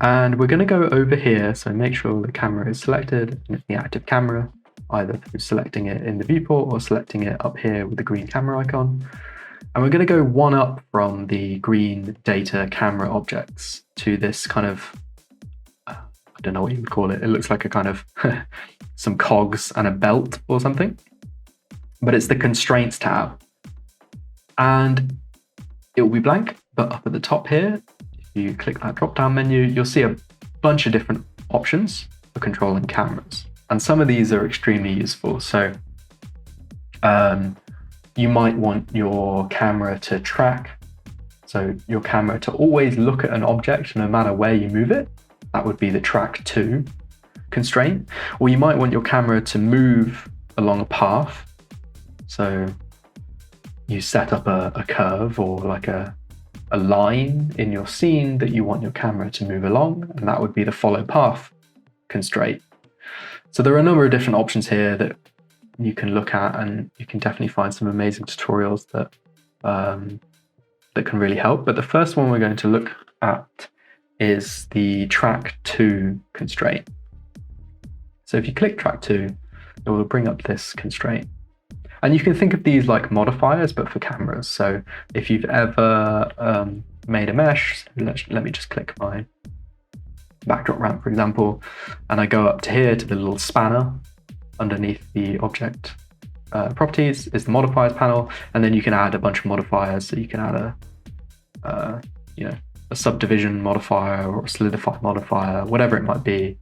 And we're going to go over here, so make sure the camera is selected and it's the active camera, either through selecting it in the viewport or selecting it up here with the green camera icon. And we're going to go one up from the green data camera objects to this kind of, I don't know what you would call it. It looks like a kind of some cogs and a belt or something, but it's the constraints tab. And it will be blank, but up at the top here, if you click that drop down menu, you'll see a bunch of different options for controlling cameras. And some of these are extremely useful. So you might want your camera to track, so your camera to always look at an object no matter where you move it. That would be the track to constraint. Or you might want your camera to move along a path. So you set up a curve or like a a line in your scene that you want your camera to move along, and that would be the follow path constraint. So there are a number of different options here that you can look at, and you can definitely find some amazing tutorials that that can really help. But the first one we're going to look at is the track 2 constraint. So if you click track 2, it will bring up this constraint. And you can think of these like modifiers, but for cameras. So if you've ever made a mesh, let me just click my backdrop ramp, for example, and I go up to here to the little spanner underneath the object properties is the modifiers panel, and then you can add a bunch of modifiers. So you can add a subdivision modifier or a solidify modifier, whatever it might be.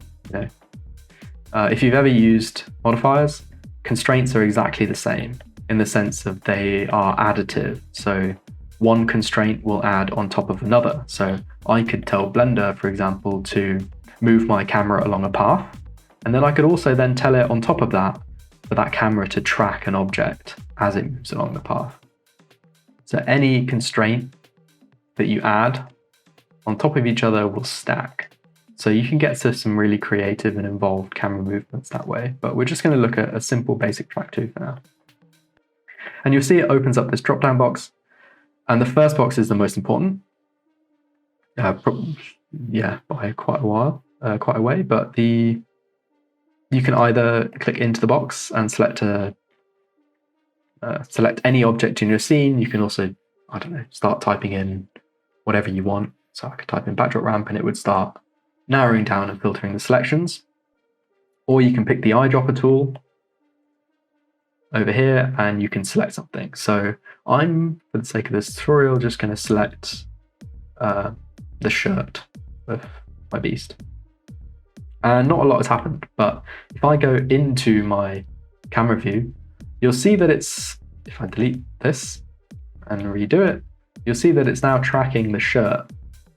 If you've ever used modifiers, constraints are exactly the same in the sense of they are additive. So one constraint will add on top of another. So I could tell Blender, for example, to move my camera along a path, and then I could also then tell it on top of that for that camera to track an object as it moves along the path. So any constraint that you add on top of each other will stack. So you can get to some really creative and involved camera movements that way, but we're just going to look at a simple basic track 2 for now. And you'll see it opens up this drop-down box, and the first box is the most important. By quite a way, but you can either click into the box and select any object in your scene. You can also, start typing in whatever you want. So I could type in backdrop ramp and it would start narrowing down and filtering the selections. Or you can pick the eyedropper tool over here and you can select something. So I'm, for the sake of this tutorial, just going to select the shirt of my beast. And not a lot has happened, but if I go into my camera view, you'll see that if I delete this and redo it, you'll see that it's now tracking the shirt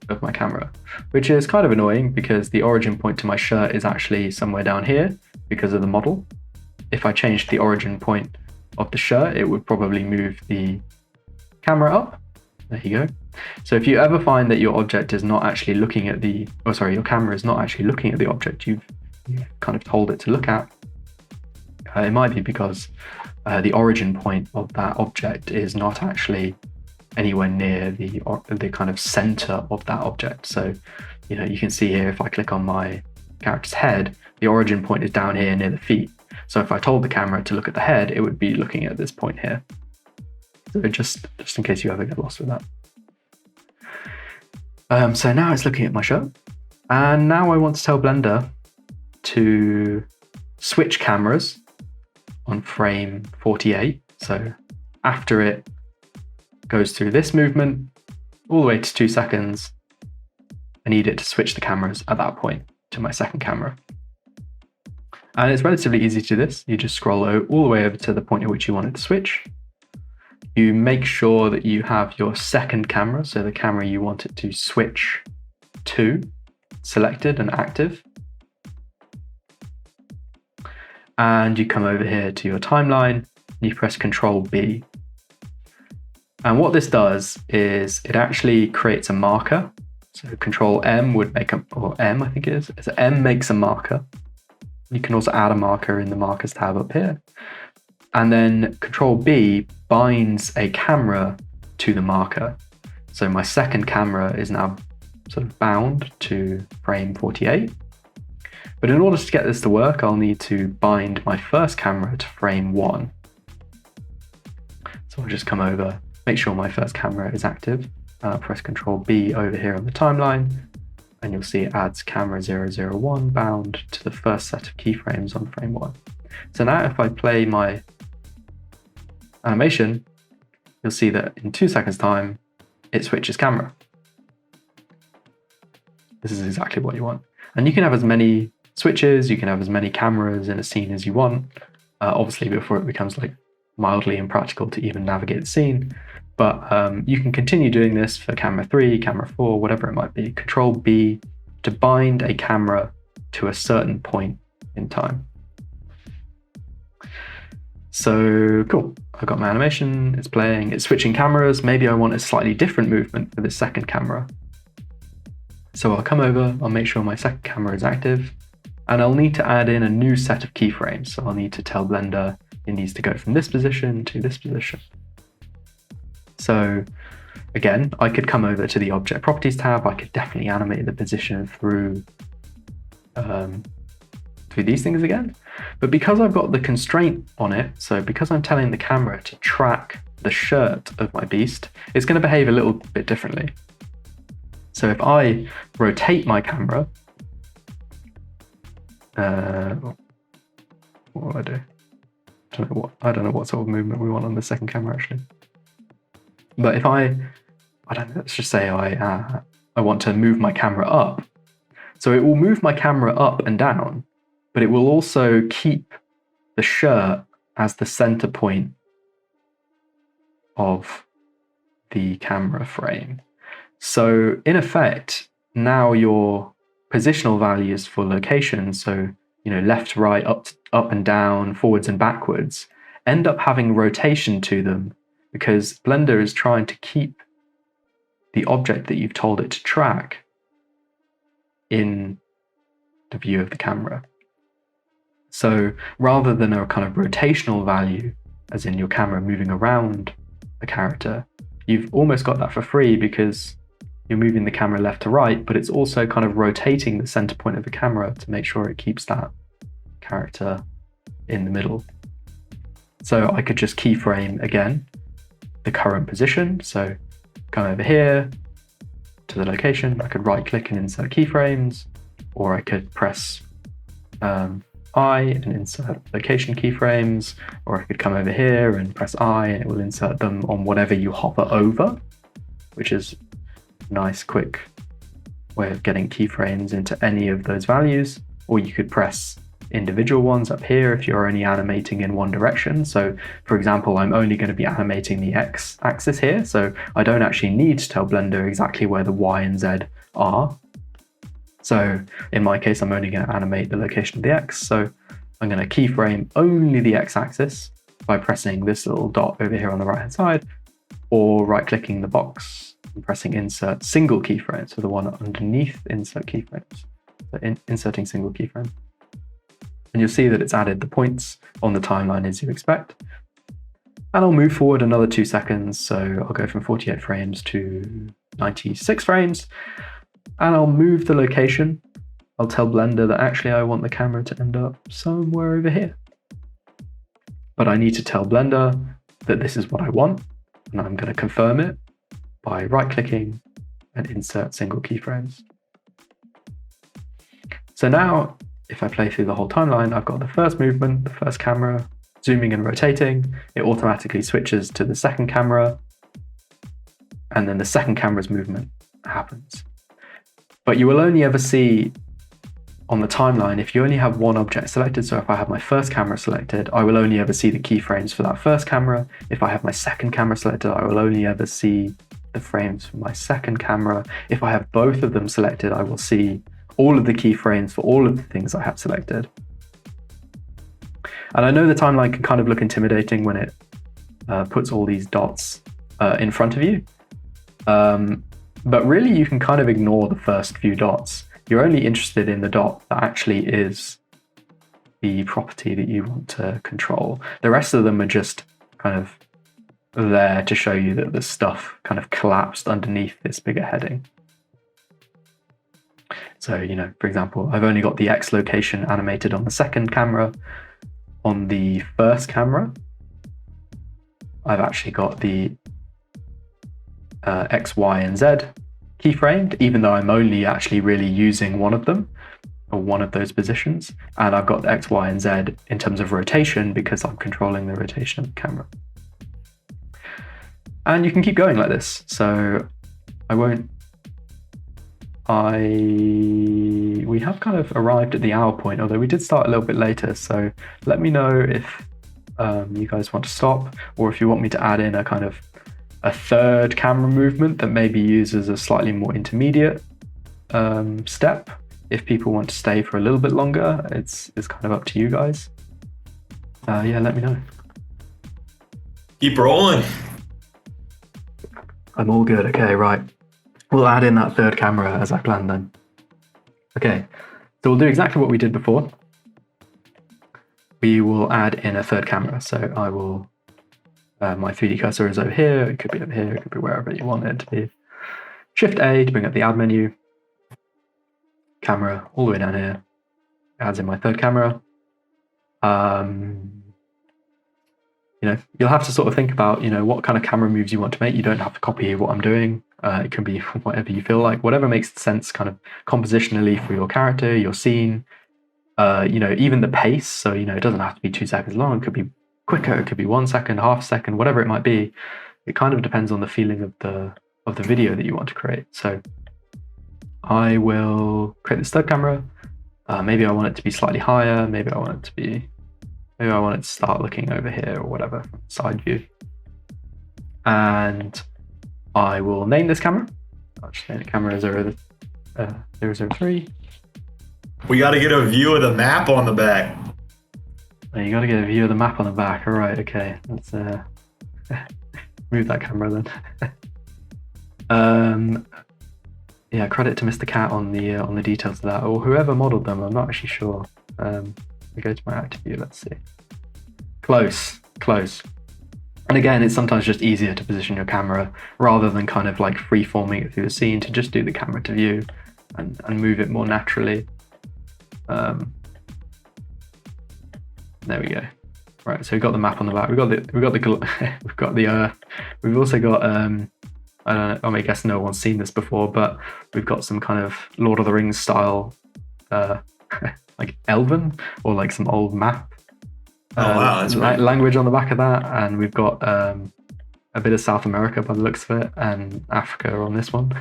of my camera, which is kind of annoying because the origin point to my shirt is actually somewhere down here because of the model. If I changed the origin point of the shirt, it would probably move the camera up. There you go. So if you ever find that your object is not actually looking at your camera is not actually looking at the object you've kind of told it to look at, it might be because the origin point of that object is not actually anywhere near the kind of center of that object. So, you can see here, if I click on my character's head, the origin point is down here near the feet. So if I told the camera to look at the head, it would be looking at this point here. So just in case you ever get lost with that. So now it's looking at my shirt, and now I want to tell Blender to switch cameras on frame 48. So after it goes through this movement all the way to 2 seconds, I need it to switch the cameras at that point to my second camera. And it's relatively easy to do this. You just scroll all the way over to the point at which you want it to switch. You make sure that you have your second camera, so the camera you want it to switch to, selected and active. And you come over here to your timeline, and you press Control B. And what this does is it actually creates a marker. So Control M would make M I think it is. So M makes a marker. You can also add a marker in the markers tab up here. And then Control B binds a camera to the marker. So my second camera is now sort of bound to frame 48. But in order to get this to work, I'll need to bind my first camera to frame 1. So I'll just come over, make sure my first camera is active, press Control B over here on the timeline, and you'll see it adds camera 001 bound to the first set of keyframes on frame 1. So now if I play my animation, you'll see that in 2 seconds time, it switches camera. This is exactly what you want. And you can have as many switches, you can have as many cameras in a scene as you want, obviously before it becomes like mildly impractical to even navigate the scene. But you can continue doing this for camera 3, camera 4, whatever it might be. Control B to bind a camera to a certain point in time. So cool, I've got my animation, it's playing, it's switching cameras. Maybe I want a slightly different movement for this second camera. So I'll come over, I'll make sure my second camera is active, and I'll need to add in a new set of keyframes. So I'll need to tell Blender it needs to go from this position to this position. So again, I could come over to the Object Properties tab. I could definitely animate the position through these things again. But because I've got the constraint on it, so because I'm telling the camera to track the shirt of my beast, it's going to behave a little bit differently. So if I rotate my camera, what will I do? I don't know what sort of movement we want on the second camera actually. But if I don't know, let's just say I want to move my camera up. So it will move my camera up and down, but it will also keep the shirt as the center point of the camera frame. So in effect, now your positional values for location, so left, right, up and down, forwards and backwards, end up having rotation to them because Blender is trying to keep the object that you've told it to track in the view of the camera. So rather than a kind of rotational value, as in your camera moving around the character, you've almost got that for free because you're moving the camera left to right, but it's also kind of rotating the center point of the camera to make sure it keeps that character in the middle. So I could just keyframe again the current position. So come over here to the location. I could right click and insert keyframes, or I could press I and insert location keyframes, or I could come over here and press I and it will insert them on whatever you hover over, which is a nice quick way of getting keyframes into any of those values. Or you could press individual ones up here if you're only animating in one direction. So for example, I'm only going to be animating the X axis here, so I don't actually need to tell Blender exactly where the Y and Z are. So in my case, I'm only going to animate the location of the X. So I'm going to keyframe only the X axis by pressing this little dot over here on the right hand side, or right clicking the box and pressing insert single keyframe. So the one underneath insert keyframes, so inserting single keyframe. And you'll see that it's added the points on the timeline as you expect. And I'll move forward another 2 seconds. So I'll go from 48 frames to 96 frames. And I'll move the location. I'll tell Blender that actually I want the camera to end up somewhere over here. But I need to tell Blender that this is what I want. And I'm going to confirm it by right-clicking and insert single keyframes. So now, if I play through the whole timeline, I've got the first movement, the first camera, zooming and rotating. It automatically switches to the second camera. And then the second camera's movement happens. But you will only ever see on the timeline if you only have one object selected. So if I have my first camera selected, I will only ever see the keyframes for that first camera. If I have my second camera selected, I will only ever see the frames for my second camera. If I have both of them selected, I will see all of the keyframes for all of the things I have selected. And I know the timeline can kind of look intimidating when it puts all these dots in front of you. But really, you can kind of ignore the first few dots. You're only interested in the dot that actually is the property that you want to control. The rest of them are just kind of there to show you that the stuff kind of collapsed underneath this bigger heading. So, for example, I've only got the X location animated on the second camera. On the first camera, I've actually got the X, Y, and Z keyframed, even though I'm only actually really using one of them, or one of those positions. And I've got the X, Y, and Z in terms of rotation because I'm controlling the rotation of the camera. And you can keep going like this. So we have kind of arrived at the hour point, although we did start a little bit later. So let me know if you guys want to stop, or if you want me to add in a kind of a third camera movement that maybe uses a slightly more intermediate step. If people want to stay for a little bit longer, it's kind of up to you guys. Yeah, let me know.
Keep rolling.
I'm all good. Okay, right. We'll add in that third camera as I planned then. Okay, so we'll do exactly what we did before. We will add in a third camera. So I will, my 3D cursor is over here. It could be over here. It could be wherever you want it to be. Shift A to bring up the add menu. Camera all the way down here. Adds in my third camera. You'll have to sort of think about, what kind of camera moves you want to make. You don't have to copy what I'm doing. It can be whatever you feel like, whatever makes sense kind of compositionally for your character, your scene, even the pace. So, it doesn't have to be 2 seconds long. It could be quicker. It could be 1 second, half a second, whatever it might be. It kind of depends on the feeling of the video that you want to create. So I will create this third camera. Maybe I want it to be slightly higher. Maybe I want it to start looking over here or whatever, side view. And I will name this camera. I'll just name it camera 003.
We got to get a view of the map on the back.
You got to get a view of the map on the back. All right, okay. Let's move that camera then. Yeah, credit to Mr. Cat on the details of that, or whoever modeled them. I'm not actually sure. We go to my active view. Let's see. Close. And again, it's sometimes just easier to position your camera rather than kind of like free-forming it through the scene, to just do the camera to view and move it more naturally. There we go. Right, so we've got the map on the back. We've also got I don't know. I guess no one's seen this before, but we've got some kind of Lord of the Rings style, like Elven or like some old map.
Wow, that's right.
Language on the back of that, and we've got a bit of South America by the looks of it, and Africa on this one.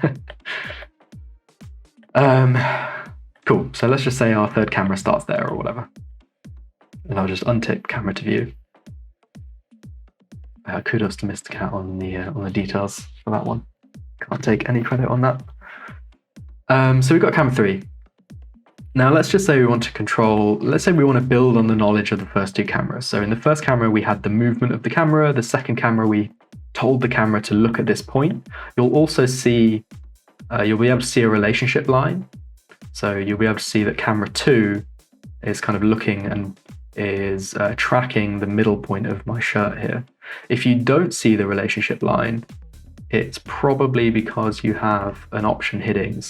Cool. So let's just say our third camera starts there or whatever, and I'll just untick camera to view. Kudos to Mr. Cat on the details for that one. Can't take any credit on that. So we've got camera 3. Now let's just say we want to build on the knowledge of the first two cameras. So in the first camera, we had the movement of the camera. The second camera, we told the camera to look at this point. You'll also see, you'll be able to see a relationship line. So you'll be able to see that camera 2 is kind of looking and is tracking the middle point of my shirt here. If you don't see the relationship line, it's probably because you have an option hidden.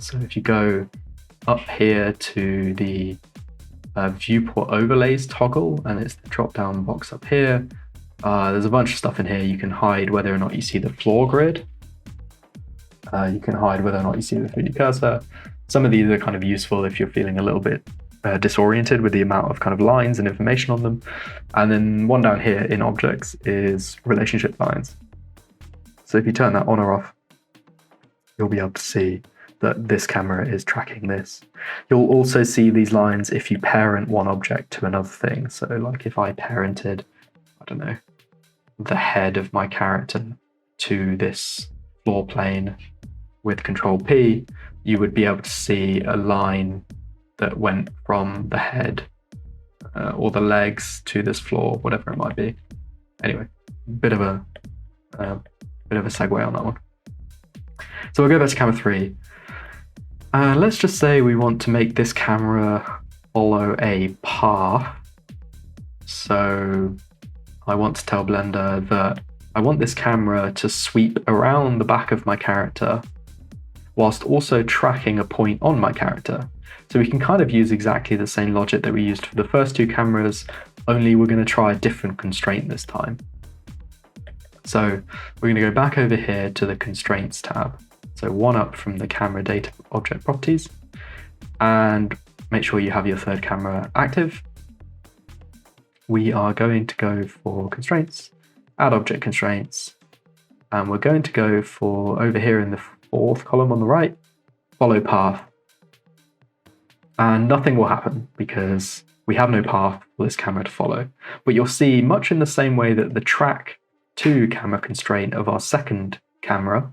So if you go up here to the viewport overlays toggle, and it's the drop down box up here, there's a bunch of stuff in here. You can hide whether or not you see the floor grid. You can hide whether or not you see the 3D cursor. Some of these are kind of useful if you're feeling a little bit disoriented with the amount of kind of lines and information on them. And then one down here in objects is relationship lines. So if you turn that on or off, you'll be able to see that this camera is tracking this. You'll also see these lines if you parent one object to another thing. So like if I parented, I don't know, the head of my character to this floor plane with Control P, you would be able to see a line that went from the head or the legs to this floor, whatever it might be. Anyway, bit of a segue on that one. So we'll go back to camera 3. Let's just say we want to make this camera follow a path. So I want to tell Blender that I want this camera to sweep around the back of my character whilst also tracking a point on my character. So we can kind of use exactly the same logic that we used for the first two cameras, only we're going to try a different constraint this time. So we're going to go back over here to the constraints tab. So one up from the camera data object properties, and make sure you have your third camera active. We are going to go for constraints, add object constraints, and we're going to go for over here in the fourth column on the right, follow path. And nothing will happen because we have no path for this camera to follow. But you'll see, much in the same way that the track to camera constraint of our second camera,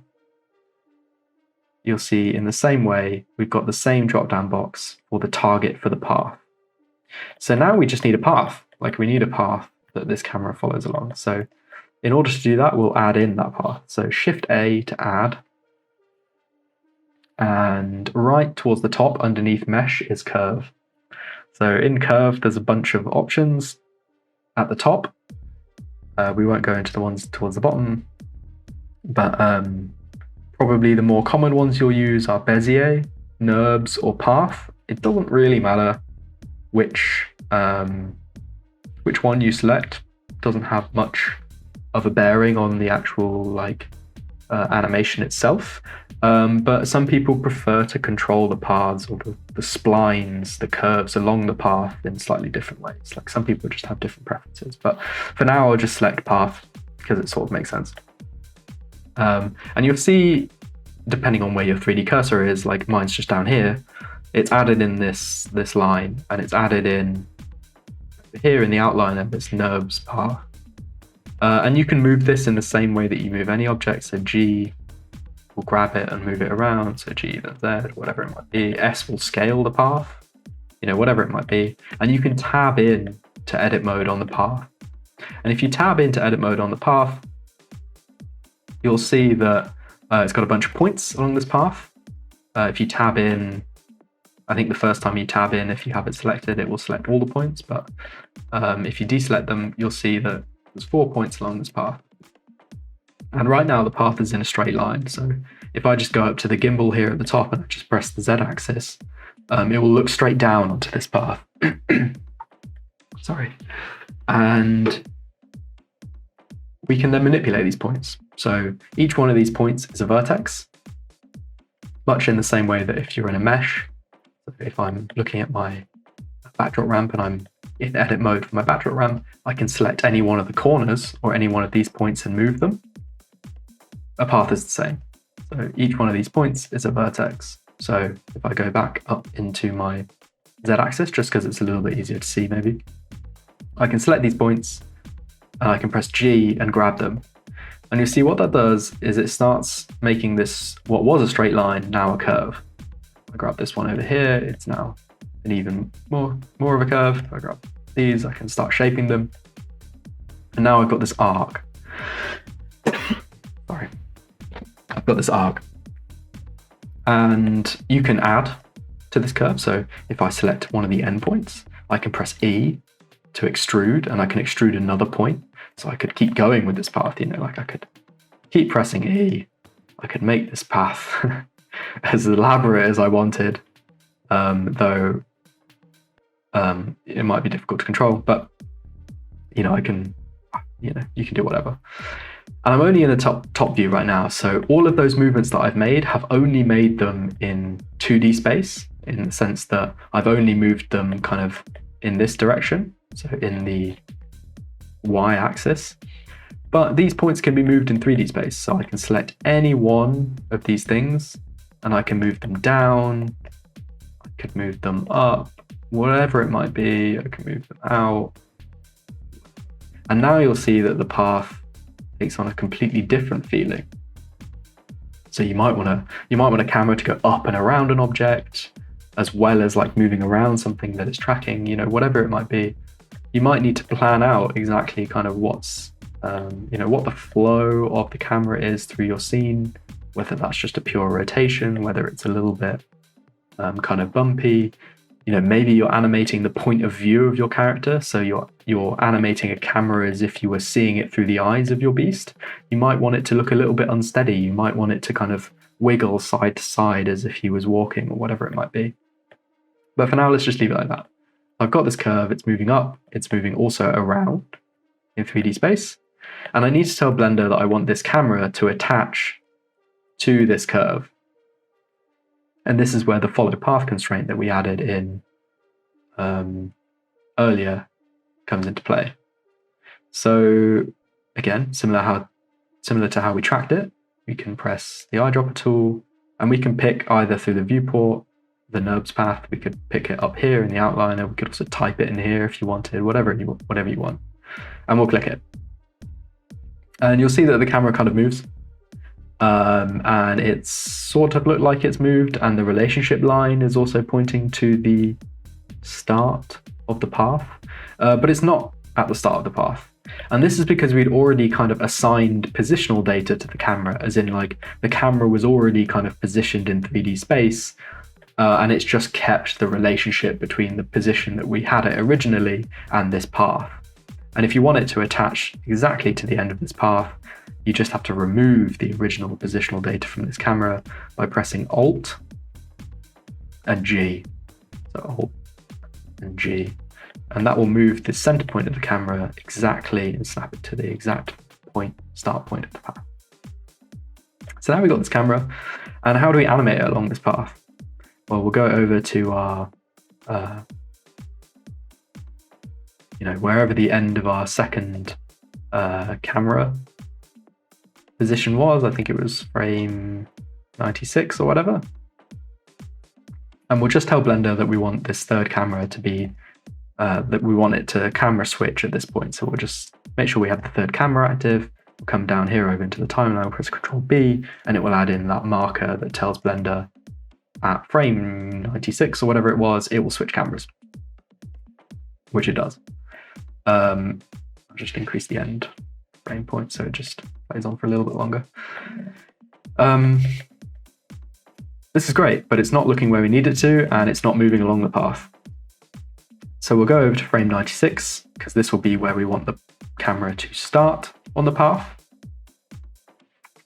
you'll see in the same way we've got the same drop-down box for the target for the path. So now we just need a path, like we need a path that this camera follows along. So In order to do that, we'll add in that path. So Shift A to add. And right towards the top underneath mesh is curve. So in curve, there's a bunch of options at the top. We won't go into the ones towards the bottom, but probably the more common ones you'll use are Bezier, NURBS, or Path. It doesn't really matter which one you select. It doesn't have much of a bearing on the actual animation itself. But some people prefer to control the paths or the splines, the curves along the path in slightly different ways. Like some people just have different preferences. But for now, I'll just select path because it sort of makes sense. And you'll see, depending on where your 3D cursor is, like mine's just down here, it's added in this line, and it's added in here in the outline of this NURBS path. And you can move this in the same way that you move any object. So G will grab it and move it around. So G, then Z, whatever it might be. S will scale the path, whatever it might be. And you can tab in to edit mode on the path. And if you tab into edit mode on the path, you'll see that it's got a bunch of points along this path. If you tab in, I think the first time you tab in, if you have it selected, it will select all the points. But if you deselect them, you'll see that there's 4 points along this path. And right now the path is in a straight line. So if I just go up to the gimbal here at the top and I just press the Z axis, it will look straight down onto this path. Sorry. And we can then manipulate these points. So each one of these points is a vertex, much in the same way that if you're in a mesh, if I'm looking at my backdrop ramp and I'm in edit mode for my backdrop ramp, I can select any one of the corners or any one of these points and move them. A path is the same. So each one of these points is a vertex. So if I go back up into my Z axis, just because it's a little bit easier to see maybe, I can select these points and I can press G and grab them. And you see what that does is it starts making this, what was a straight line, now a curve. I grab this one over here, it's now an even more of a curve. If I grab these, I can start shaping them. And now I've got this arc. Sorry. I've got this arc. And you can add to this curve. So if I select one of the endpoints, I can press E to extrude, and I can extrude another point. So I could keep going with this path, I could keep pressing E. I could make this path as elaborate as I wanted, though it might be difficult to control, but I can, you can do whatever. And I'm only in the top view right now, so all of those movements that I've made have only made them in 2D space, in the sense that I've only moved them kind of in this direction, so in the Y-axis. But these points can be moved in 3D space, so I can select any one of these things and I can move them down, I could move them up, whatever it might be, I can move them out. And now you'll see that the path takes on a completely different feeling. So you might want a camera to go up and around an object, as well as like moving around something that it's tracking, whatever it might be. You might need to plan out exactly kind of what's, what the flow of the camera is through your scene, whether that's just a pure rotation, whether it's a little bit kind of bumpy. Maybe you're animating the point of view of your character, so you're animating a camera as if you were seeing it through the eyes of your beast. You might want it to look a little bit unsteady. You might want it to kind of wiggle side to side as if he was walking, or whatever it might be. But for now, let's just leave it like that. I've got this curve, it's moving up, it's moving also around in 3D space. And I need to tell Blender that I want this camera to attach to this curve. And this is where the follow path constraint that we added in earlier comes into play. So again, similar to how we tracked it, we can press the eyedropper tool and we can pick either through the viewport, the NURBS path, we could pick it up here in the outliner, we could also type it in here if you wanted, whatever you want. And we'll click it. And you'll see that the camera kind of moves. And it's sort of looked like it's moved, and the relationship line is also pointing to the start of the path, but it's not at the start of the path. And this is because we'd already kind of assigned positional data to the camera, as in like the camera was already kind of positioned in 3D space, and it's just kept the relationship between the position that we had it originally and this path. And if you want it to attach exactly to the end of this path, you just have to remove the original positional data from this camera by pressing Alt and G. So Alt and G. And that will move the center point of the camera exactly and snap it to the exact point, start point of the path. So now we've got this camera, and how do we animate it along this path? Well, we'll go over to our, wherever the end of our second camera position was. I think it was frame 96 or whatever. And we'll just tell Blender that we want this third camera to be, that we want it to camera switch at this point. So we'll just make sure we have the third camera active. We'll come down here over into the timeline, we'll press Control B, and it will add in that marker that tells Blender at frame 96 or whatever it was, it will switch cameras, which it does. I'll just increase the end frame point so it just plays on for a little bit longer. This is great, but it's not looking where we need it to, and it's not moving along the path. So we'll go over to frame 96, because this will be where we want the camera to start on the path.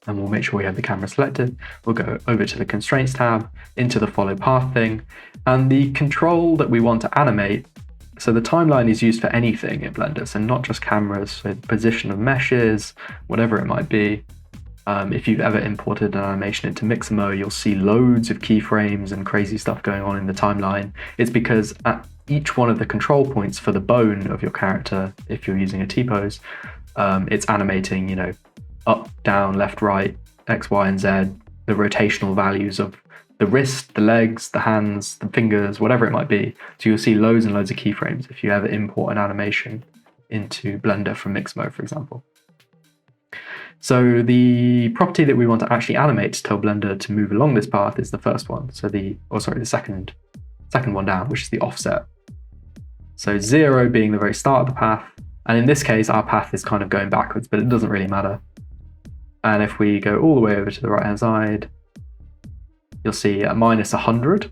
And we'll make sure we have the camera selected. We'll go over to the Constraints tab, into the Follow Path thing, and the control that we want to animate. So the timeline is used for anything in Blender, so not just cameras, so position of meshes, whatever it might be. If you've ever imported an animation into Mixamo, you'll see loads of keyframes and crazy stuff going on in the timeline. It's because at each one of the control points for the bone of your character, if you're using a T-pose, it's animating, up, down, left, right, X, Y, and Z, the rotational values of the wrist, the legs, the hands, the fingers, whatever it might be. So you'll see loads and loads of keyframes if you ever import an animation into Blender from Mixamo, for example. So the property that we want to actually animate to tell Blender to move along this path is the first one. So the second one down, which is the offset. So 0 being the very start of the path. And in this case, our path is kind of going backwards, but it doesn't really matter. And if we go all the way over to the right-hand side, you'll see at -100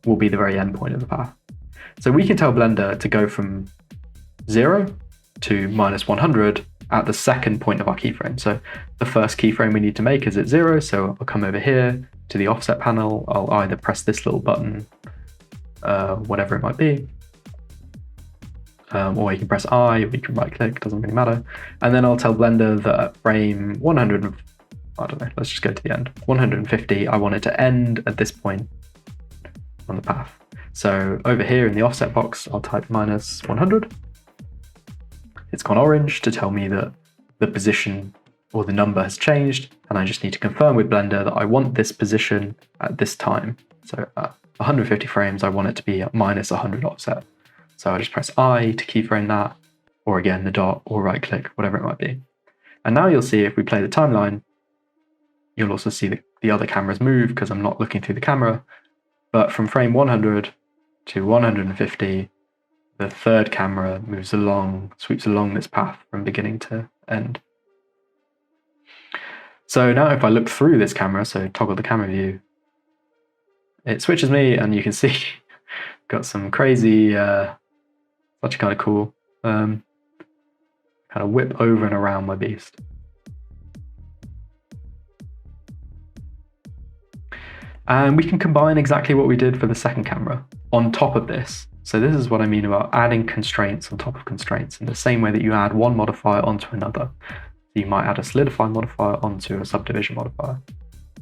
will be the very end point of the path. So we can tell Blender to go from 0 to -100 at the second point of our keyframe. So the first keyframe we need to make is at 0, so I'll come over here to the offset panel. I'll either press this little button, whatever it might be, or you can press I, or you can right click, doesn't really matter. And then I'll tell Blender that at frame 100, I don't know, let's just go to the end, 150, I want it to end at this point on the path. So over here in the offset box, I'll type -100. It's gone orange to tell me that the position or the number has changed, and I just need to confirm with Blender that I want this position at this time. So at 150 frames, I want it to be at -100 offset. So I just press I to keyframe that, or again, the dot, or right click, whatever it might be. And now you'll see if we play the timeline, you'll also see the other cameras move because I'm not looking through the camera. But from frame 100 to 150, the third camera moves along, sweeps along this path from beginning to end. So now if I look through this camera, so toggle the camera view, it switches me, and you can see got some crazy, actually kind of cool, kind of whip over and around my beast. And we can combine exactly what we did for the second camera on top of this. So this is what I mean about adding constraints on top of constraints in the same way that you add one modifier onto another. You might add a solidify modifier onto a subdivision modifier.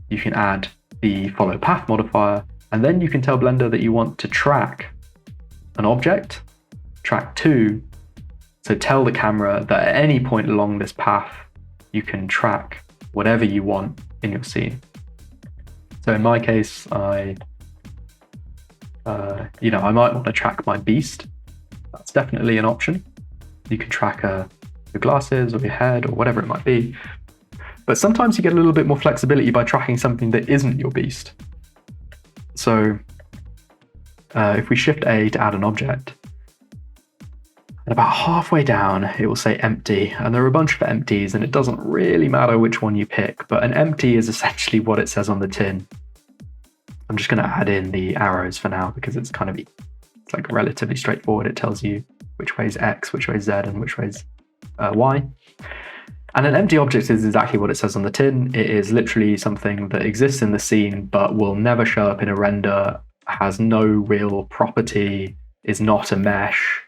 You can add the follow path modifier, and then you can tell Blender that you want to track an object, track 2. So tell the camera that at any point along this path, you can track whatever you want in your scene. So in my case, I might want to track my beast. That's definitely an option. You can track your glasses or your head or whatever it might be. But sometimes you get a little bit more flexibility by tracking something that isn't your beast. So if we shift A to add an object, And about halfway down, it will say empty. And there are a bunch of empties, and it doesn't really matter which one you pick, but an empty is essentially what it says on the tin. I'm just going to add in the arrows for now because it's like relatively straightforward. It tells you which way is X, which way is Z, and which way is Y. And an empty object is exactly what it says on the tin. It is literally something that exists in the scene, but will never show up in a render, has no real property, is not a mesh.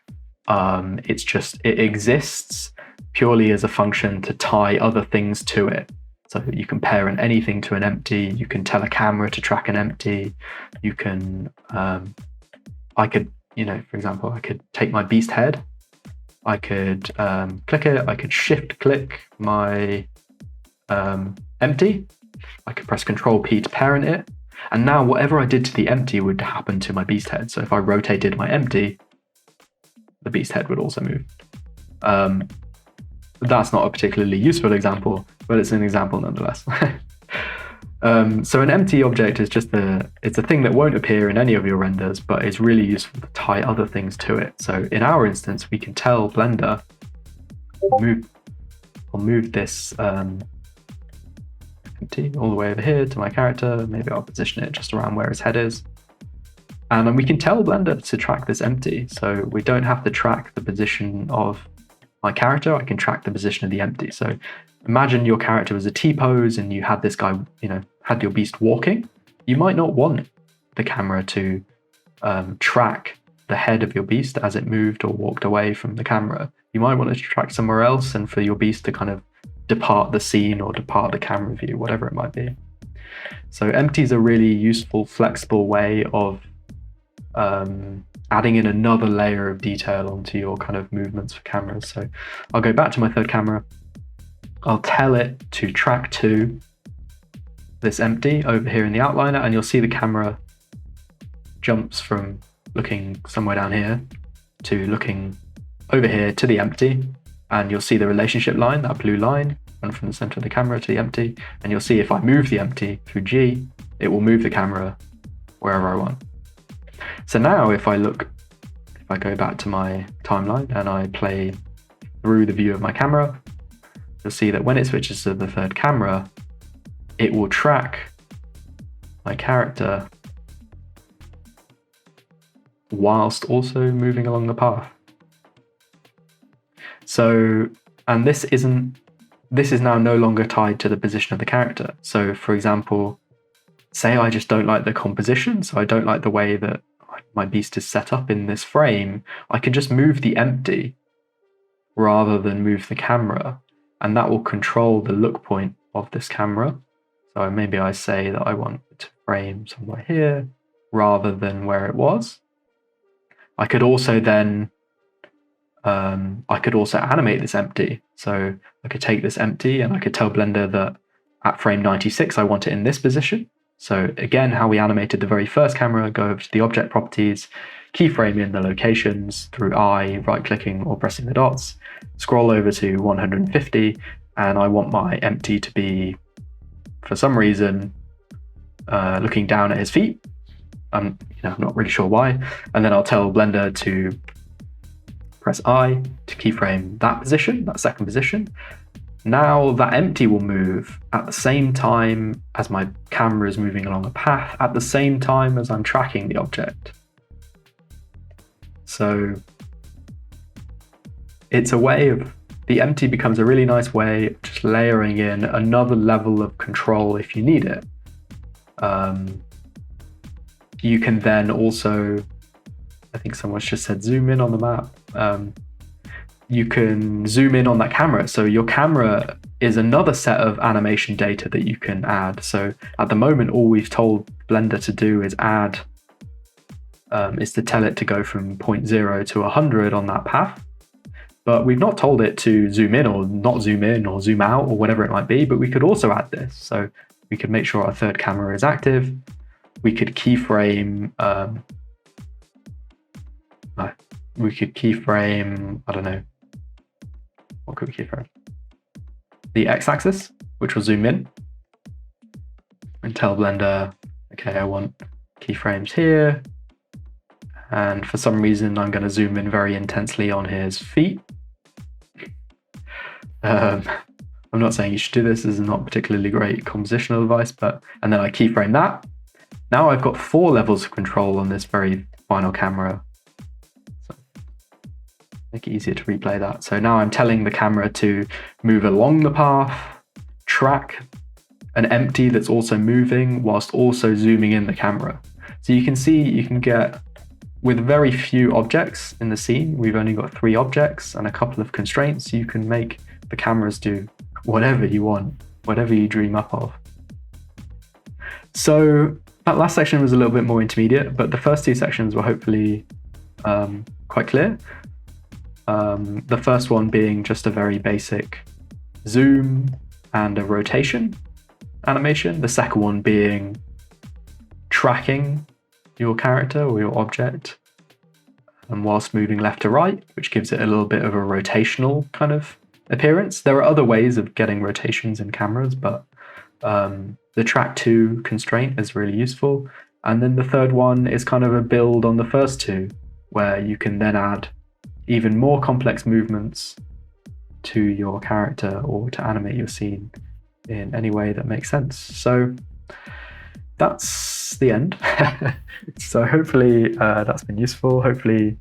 It exists purely as a function to tie other things to it. So you can pair anything to an empty, you can tell a camera to track an empty, you can, I could, for example, I could take my beast head, I could click it, I could shift click my empty, I could press Control P to parent it, and now whatever I did to the empty would happen to my beast head. So if I rotated my empty, the beast head would also move. That's not a particularly useful example, but it's an example nonetheless. So an empty object is it's a thing that won't appear in any of your renders, but is really useful to tie other things to it. So in our instance, we can tell Blender, I'll move this empty all the way over here to my character. Maybe I'll position it just around where his head is. And then we can tell Blender to track this empty. So we don't have to track the position of my character. I can track the position of the empty. So imagine your character was a T-pose and you had this guy, had your beast walking. You might not want the camera to track the head of your beast as it moved or walked away from the camera. You might want it to track somewhere else and for your beast to kind of depart the scene or depart the camera view, whatever it might be. So empty is a really useful, flexible way of adding in another layer of detail onto your kind of movements for cameras. So I'll go back to my third camera. I'll tell it to track to this empty over here in the outliner, and you'll see the camera jumps from looking somewhere down here to looking over here to the empty, and you'll see the relationship line, that blue line, run from the center of the camera to the empty, and you'll see if I move the empty through G, it will move the camera wherever I want. So now if I go back to my timeline and I play through the view of my camera, you'll see that when it switches to the third camera, it will track my character whilst also moving along the path. So, and this is now no longer tied to the position of the character. So for example, say I just don't like the composition, so I don't like the way that my beast is set up in this frame, I can just move the empty rather than move the camera, and that will control the look point of this camera. So maybe I say that I want it to frame somewhere here rather than where it was. I could also then animate this empty. So I could take this empty and I could tell Blender that at frame 96 I want it in this position. So again, how we animated the very first camera, go over to the object properties, keyframe in the locations through I, right-clicking or pressing the dots, scroll over to 150, and I want my empty to be, for some reason, looking down at his feet. I'm not really sure why. And then I'll tell Blender to press I to keyframe that position, that second position. Now that empty will move at the same time as my camera is moving along a path, at the same time as I'm tracking the object. So it's a way of, the empty becomes a really nice way of just layering in another level of control if you need it. You can then also, I think someone's just said zoom in on the map. You can zoom in on that camera. So your camera is another set of animation data that you can add. So at the moment, all we've told Blender to do is add, is to tell it to go from 0 to 100 on that path. But we've not told it to zoom in or not zoom in or zoom out or whatever it might be, but we could also add this. So we could make sure our third camera is active. We could keyframe, I don't know, what could we keyframe? The x-axis, which will zoom in, and tell Blender, okay, I want keyframes here And for some reason, I'm going to zoom in very intensely on his feet. I'm not saying you should do this. This is not particularly great compositional advice, and then I keyframe that. Now I've got 4 levels of control on this very final camera. So make it easier to replay that. So now I'm telling the camera to move along the path, track an empty that's also moving, whilst also zooming in the camera. So you can see you can get, with very few objects in the scene, we've only got 3 objects and a couple of constraints, you can make the cameras do whatever you want, whatever you dream up of. So that last section was a little bit more intermediate, but the first 2 sections were hopefully quite clear. The first one being just a very basic zoom and a rotation animation. The second one being tracking your character or your object whilst moving left to right, which gives it a little bit of a rotational kind of appearance. There are other ways of getting rotations in cameras, but the track 2 constraint is really useful. And then the third one is kind of a build on the first 2, where you can then add even more complex movements to your character or to animate your scene in any way that makes sense. So that's the end. So hopefully that's been useful. Hopefully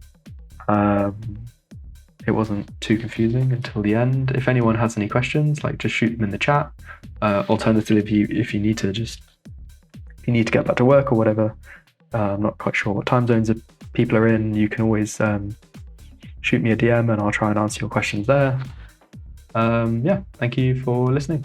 it wasn't too confusing until the end. If anyone has any questions, just shoot them in the chat. Alternatively, if you need to get back to work or whatever, I'm not quite sure what time zones people are in, you can always shoot me a DM and I'll try and answer your questions there. Thank you for listening.